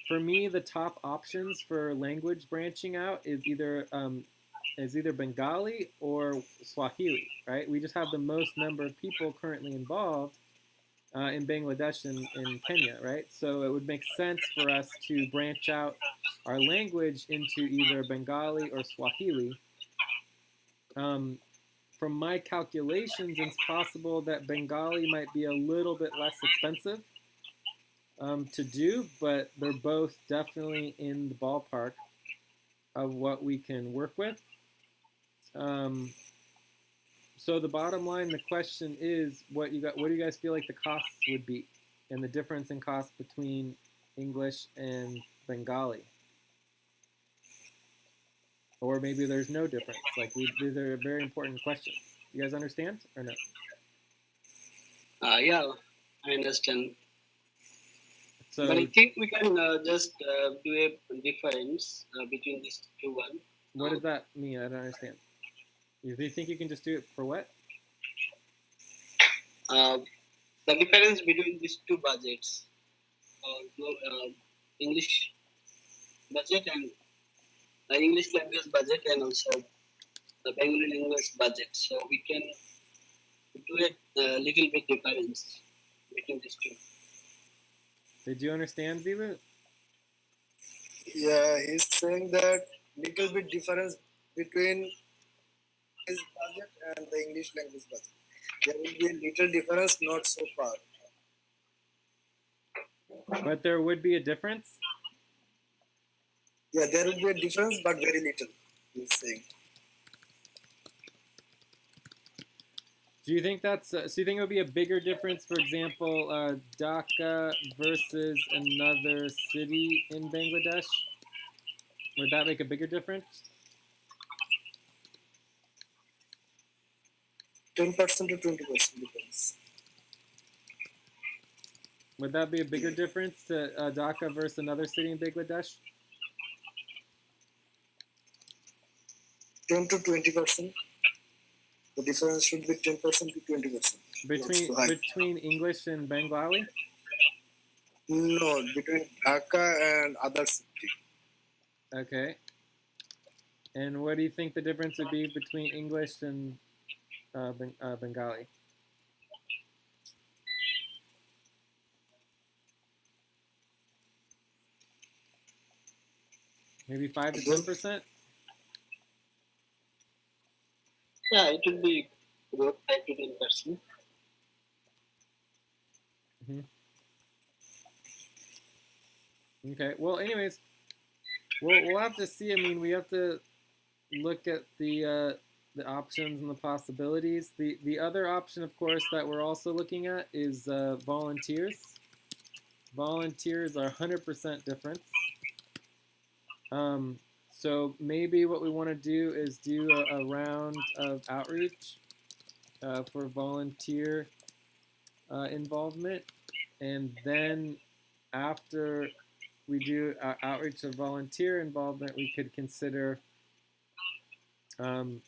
[SPEAKER 1] For me, the top options for language branching out is either Bengali or Swahili, right? We just have the most number of people currently involved in Bangladesh and Kenya, right? So it would make sense for us to branch out our language into either Bengali or Swahili. From my calculations, it's possible that Bengali might be a little bit less expensive to do, but they're both definitely in the ballpark of what we can work with. So the bottom line, the question is, what do you guys feel like the costs would be, and the difference in cost between English and Bengali? Or maybe there's no difference. Like these are very important questions. You guys understand or no?
[SPEAKER 3] Yeah, I understand.
[SPEAKER 1] So,
[SPEAKER 3] but I think we can just do a difference between these two one.
[SPEAKER 1] What does that mean? I don't understand. You think you can just do it for what?
[SPEAKER 3] The difference between these two budgets, English budget and the English language budget, and also the Bengali language budget. So we can do a little bit difference between these two.
[SPEAKER 1] Did you understand, Zilu?
[SPEAKER 2] Yeah, he's saying that little bit difference between his budget and the English language budget. There will be a little difference, not so far.
[SPEAKER 1] But there would be a difference?
[SPEAKER 2] Yeah, there will be a difference, but very little, he's saying.
[SPEAKER 1] Do you think so you think it would be a bigger difference, for example, Dhaka versus another city in Bangladesh? Would that make a bigger difference?
[SPEAKER 2] 10% to 20% difference.
[SPEAKER 1] Would that be a bigger difference to Dhaka versus another city in Bangladesh?
[SPEAKER 2] 10 to 20%. The difference should be 10% to 20%.
[SPEAKER 1] Between English and Bengali?
[SPEAKER 2] No, between Dhaka and other city.
[SPEAKER 1] Okay. And what do you think the difference would be between English and Bengali? Maybe 5 to 10%.
[SPEAKER 3] Yeah, it would be good, 5 to 10%.
[SPEAKER 1] Okay. Well, anyways, we'll have to see. I mean, we have to look at the options and the possibilities. The other option, of course, that we're also looking at is volunteers. Volunteers are 100% difference. So maybe what we want to do is do a round of outreach for volunteer involvement, and then after we do outreach of volunteer involvement, we could consider the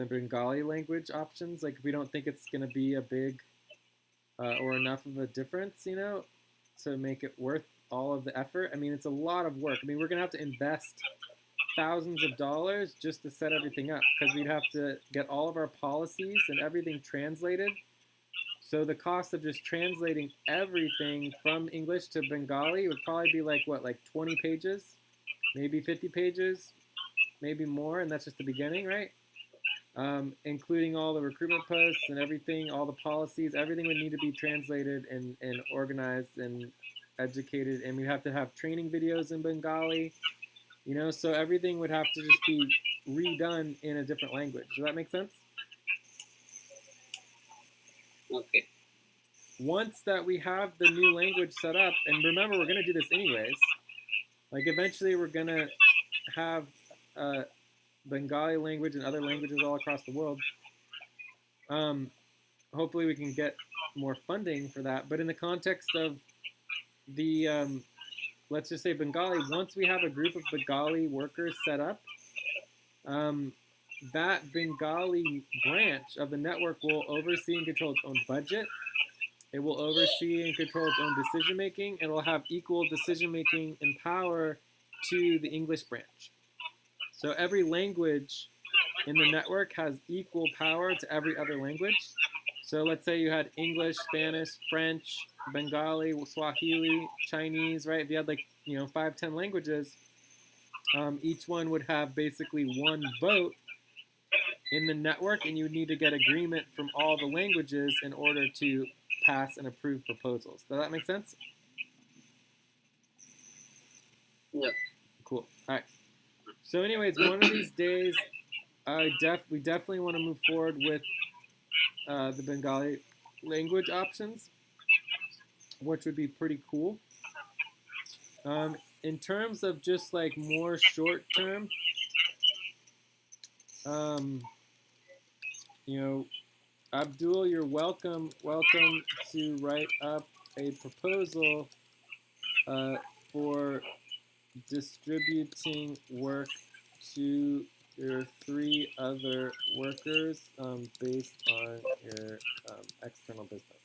[SPEAKER 1] Bengali language options. Like if we don't think it's going to be a big or enough of a difference, to make it worth all of the effort. I mean, it's a lot of work. I mean, we're going to have to invest thousands of dollars just to set everything up, because we'd have to get all of our policies and everything translated. So the cost of just translating everything from English to Bengali would probably be like 20 pages, maybe 50 pages, maybe more, and that's just the beginning, right? Including all the recruitment posts and everything, all the policies, everything would need to be translated and organized and educated, and we'd have to have training videos in Bengali, so everything would have to just be redone in a different language. Does that make sense?
[SPEAKER 3] Okay.
[SPEAKER 1] Once that we have the new language set up, and remember, we're going to do this anyways, like eventually we're going to have Bengali language and other languages all across the world. Hopefully we can get more funding for that, but in the context of the let's just say Bengali, once we have a group of Bengali workers set up, that Bengali branch of the network will oversee and control its own budget. It will oversee and control its own decision making, and it will have equal decision making and power to the English branch. So every language in the network has equal power to every other language. So let's say you had English, Spanish, French, Bengali, Swahili, Chinese, right? If you had 5, 10 languages, each one would have basically one vote in the network, and you would need to get agreement from all the languages in order to pass and approve proposals. Does that make sense?
[SPEAKER 3] Yeah.
[SPEAKER 1] Cool. All right. So anyways, one of these days, we definitely want to move forward with the Bengali language options, which would be pretty cool. In terms of just more short term, Abdul, you're welcome to write up a proposal for distributing work to your 3 other workers based on your external business.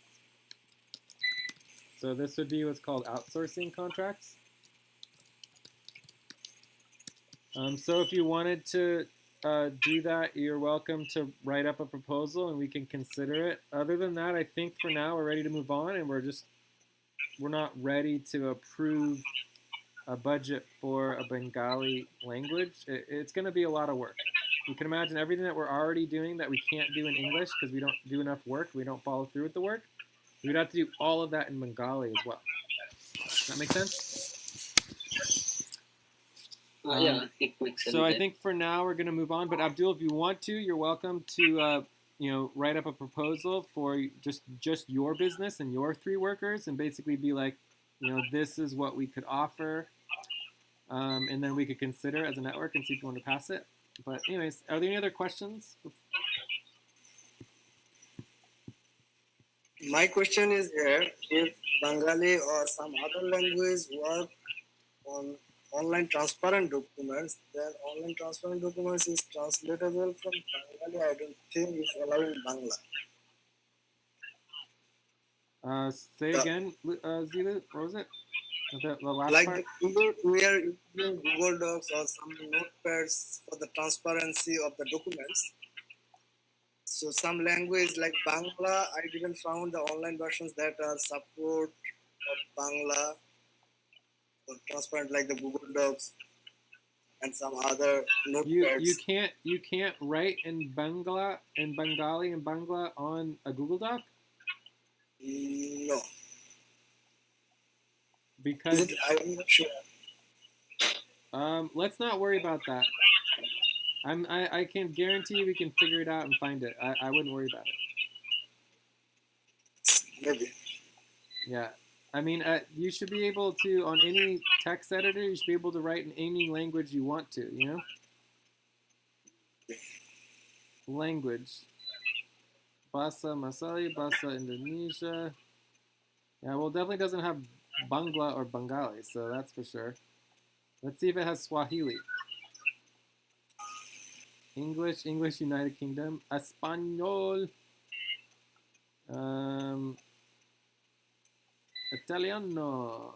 [SPEAKER 1] So this would be what's called outsourcing contracts. So if you wanted to do that, you're welcome to write up a proposal and we can consider it. Other than that, I think for now we're ready to move on, and we're not ready to approve a budget for a Bengali language. It's going to be a lot of work. You can imagine everything that we're already doing that we can't do in English because we don't do enough work, we don't follow through with the work. We'd have to do all of that in Bengali as well. Does that make sense?
[SPEAKER 3] Yeah, it makes sense.
[SPEAKER 1] So I think for now we're going to move on. But Abdul, if you want to, you're welcome to write up a proposal for just your business and your 3 workers, and basically be like, this is what we could offer, and then we could consider as a network and see if you want to pass it. But anyways, are there any other questions?
[SPEAKER 2] My question is here, if Bengali or some other language work on online transparent documents, then online transparent documents is translatable from Bengali. I don't think it's allowed in Bangla.
[SPEAKER 1] Say again, Zilu, what was it? The last
[SPEAKER 2] like
[SPEAKER 1] part?
[SPEAKER 2] we are using Google Docs or some notepads for the transparency of the documents. So some language like Bangla, I didn't found the online versions that are support of Bangla or transparent like the Google Docs. and some other
[SPEAKER 1] You
[SPEAKER 2] notepads.
[SPEAKER 1] you can't write in Bengali and Bangla on a Google Doc
[SPEAKER 2] No, is
[SPEAKER 1] because
[SPEAKER 2] it? I'm not sure.
[SPEAKER 1] let's not worry about that. I can guarantee you we can figure it out and find it. I wouldn't worry about it.
[SPEAKER 2] Maybe.
[SPEAKER 1] Yeah. I mean, you should be able to, on any text editor, you should be able to write in any language you want to, you know? Language. Bahasa Masali, Bahasa Indonesia. Yeah, well, definitely doesn't have Bangla or Bengali, so that's for sure. Let's see if it has Swahili. English, United Kingdom. Espanol. Italiano.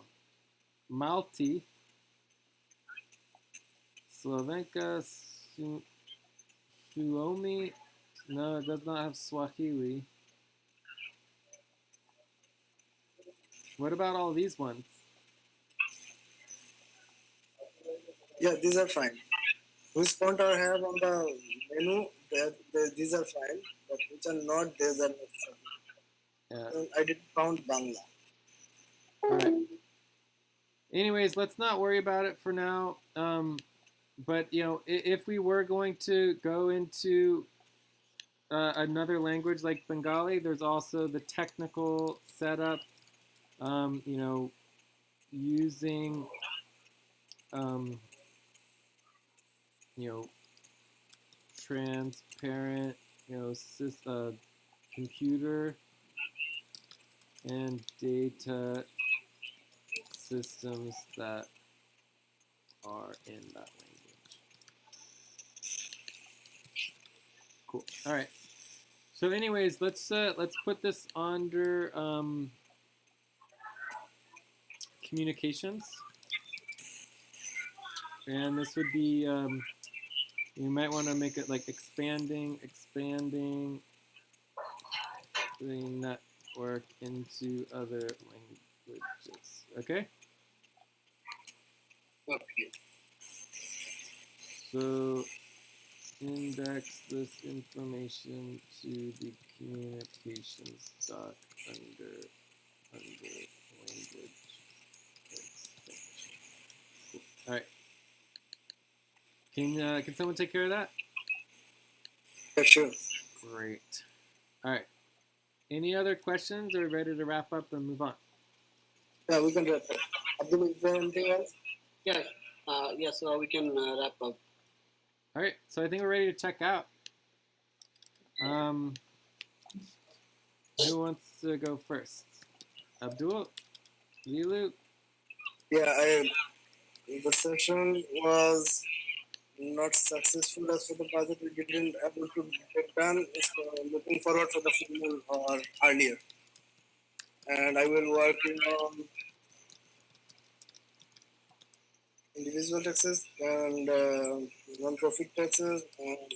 [SPEAKER 1] Malti. Slovenka. Suomi. No, it does not have Swahili. What about all these ones?
[SPEAKER 2] Yeah, these are fine. Which font I have on the menu, these are fine, but which are not, these are not fine.
[SPEAKER 1] Yeah.
[SPEAKER 2] I didn't found Bangla.
[SPEAKER 1] All right. Anyways, let's not worry about it for now. But you know, if we were going to go into another language like Bengali, there's also the technical setup. You know, using you know, transparent, you know, computer and data systems that are in that language. Cool. All right. So, anyways, let's put this under communications, and this would be you might want to make it like expanding the network into other languages. Okay.
[SPEAKER 3] Okay.
[SPEAKER 1] So index this information to the communications doc under language extension. Cool. All right. Can someone take care of that?
[SPEAKER 2] Yeah, sure.
[SPEAKER 1] Great. All right. Any other questions? Are we ready to wrap up and move on?
[SPEAKER 2] Yeah, we can wrap up. Abdul, is there anything else?
[SPEAKER 3] Yeah. Yeah. So we can wrap up.
[SPEAKER 1] All right. So I think we're ready to check out. Who wants to go first? Abdul? Lilu?
[SPEAKER 2] Yeah, the session was not successful as for the budget. We didn't able to get done. So looking forward for the final or earlier. And I will work on individual taxes and non-profit taxes, and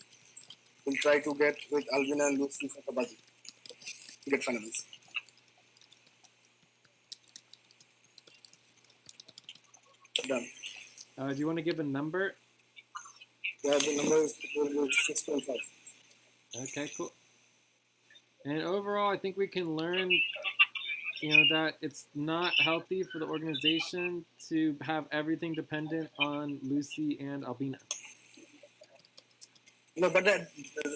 [SPEAKER 2] we'll try to get with Alvina and Lucy for the budget to get finalized. Done.
[SPEAKER 1] Do you want to give a number?
[SPEAKER 2] Yeah, the number is 6.5.
[SPEAKER 1] Okay, cool. And overall, I think we can learn, you know, that it's not healthy for the organization to have everything dependent on Lucy and Albina.
[SPEAKER 2] No, but the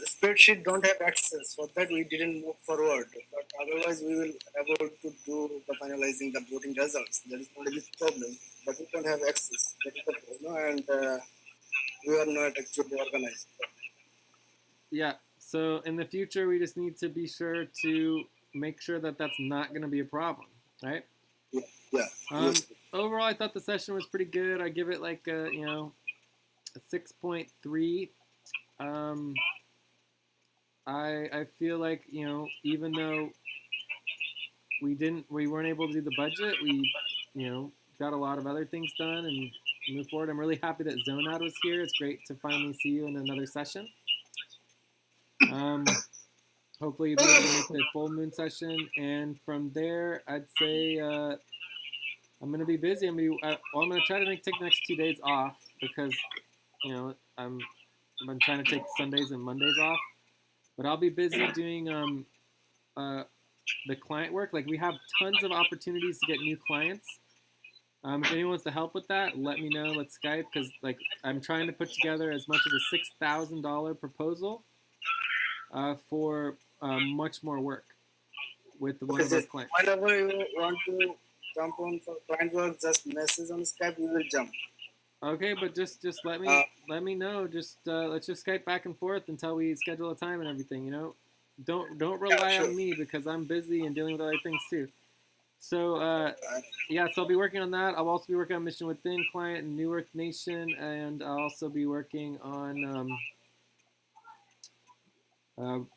[SPEAKER 2] spreadsheet don't have access. For that, we didn't move forward. But otherwise, we will able to do the finalizing the voting results. That is not a big problem. But we don't have access. That is the problem, and we are not actually organized.
[SPEAKER 1] Yeah. So in the future, we just need to be sure to make sure that that's not going to be a problem, right?
[SPEAKER 2] Yeah. Yeah.
[SPEAKER 1] Yes. Overall, I thought the session was pretty good. I give it like a, you know, a 6.3. I feel like, you know, even though we weren't able to do the budget, we, you know, got a lot of other things done and move forward. I'm really happy that Zonad was here. It's great to finally see you in another session. Hopefully you'll be able to make the full moon session, and from there, I'd say I'm gonna be busy. I'm gonna try to take the next 2 days off because you know, I've been trying to take Sundays and Mondays off, but I'll be busy doing the client work. Like we have tons of opportunities to get new clients. If anyone wants to help with that, let me know. Let's Skype because like I'm trying to put together as much as a $6,000 proposal for much more work with one of our clients.
[SPEAKER 2] Whenever you want to jump on for client work, just message on Skype. We will jump.
[SPEAKER 1] Okay, but just let me know. Just let's just Skype back and forth until we schedule a time and everything. You know, don't rely on me because I'm busy and dealing with other things too. So yeah, so I'll be working on that. I'll also be working on Mission Within client and New Earth Nation, and I'll also be working on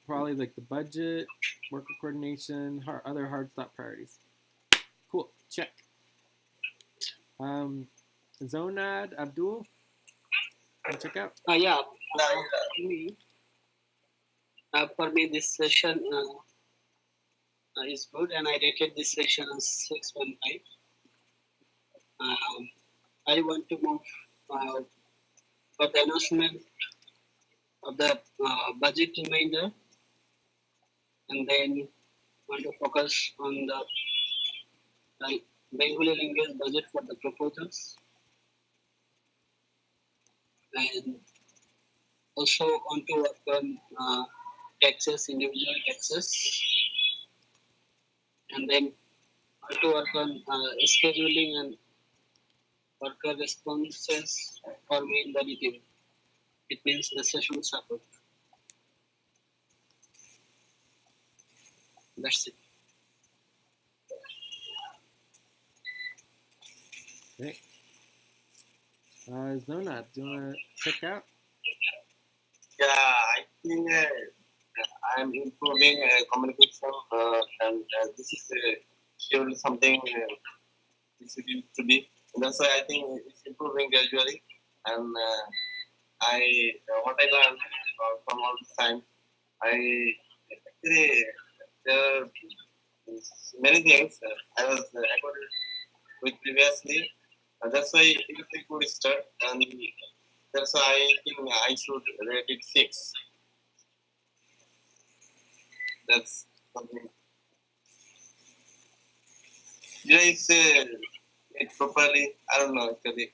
[SPEAKER 1] probably like the budget, worker coordination, other hard stop priorities. Cool, check. Zonad Abdul, check out.
[SPEAKER 3] Yeah, for me this session is good, and I rated this session as 6.5. I want to move for the announcement of the budget reminder, and then want to focus on the Bengali language budget for the proposals, and also want to work on taxes, individual taxes, and then want to work on scheduling and worker responses for main budgeting. It means the session support. That's it.
[SPEAKER 1] Okay. Zonad, do you want to check out?
[SPEAKER 4] Yeah, I think I'm improving communication, and this is surely something this is to be. And that's why I think it's improving gradually. And I what I learned from all this time, I actually there are many things I was accorded with previously. That's why it is a good start, and that's why I think I should rate it 6. That's something. Did I say it properly? I don't know actually.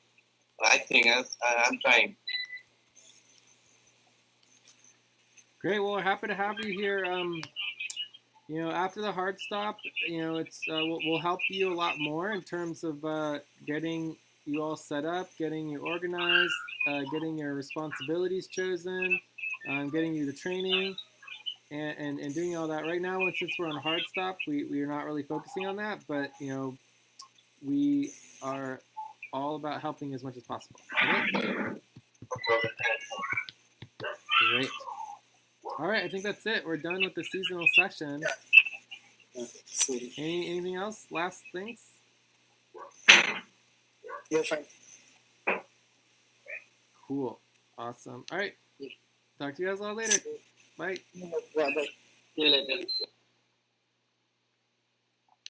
[SPEAKER 4] I think I'm trying.
[SPEAKER 1] Great. Well, we're happy to have you here. You know, after the hard stop, you know, it's we'll help you a lot more in terms of getting you all set up, getting you organized, getting your responsibilities chosen, getting you the training, and doing all that. Right now, since we're on a hard stop, we are not really focusing on that, but you know, we are all about helping as much as possible. Okay? Great. All right, I think that's it. We're done with the seasonal session. Anything else? Last things?
[SPEAKER 2] You're fine.
[SPEAKER 1] Cool. Awesome. All right. Talk to you guys all later. Bye.
[SPEAKER 2] Yeah, bye.
[SPEAKER 3] See you later.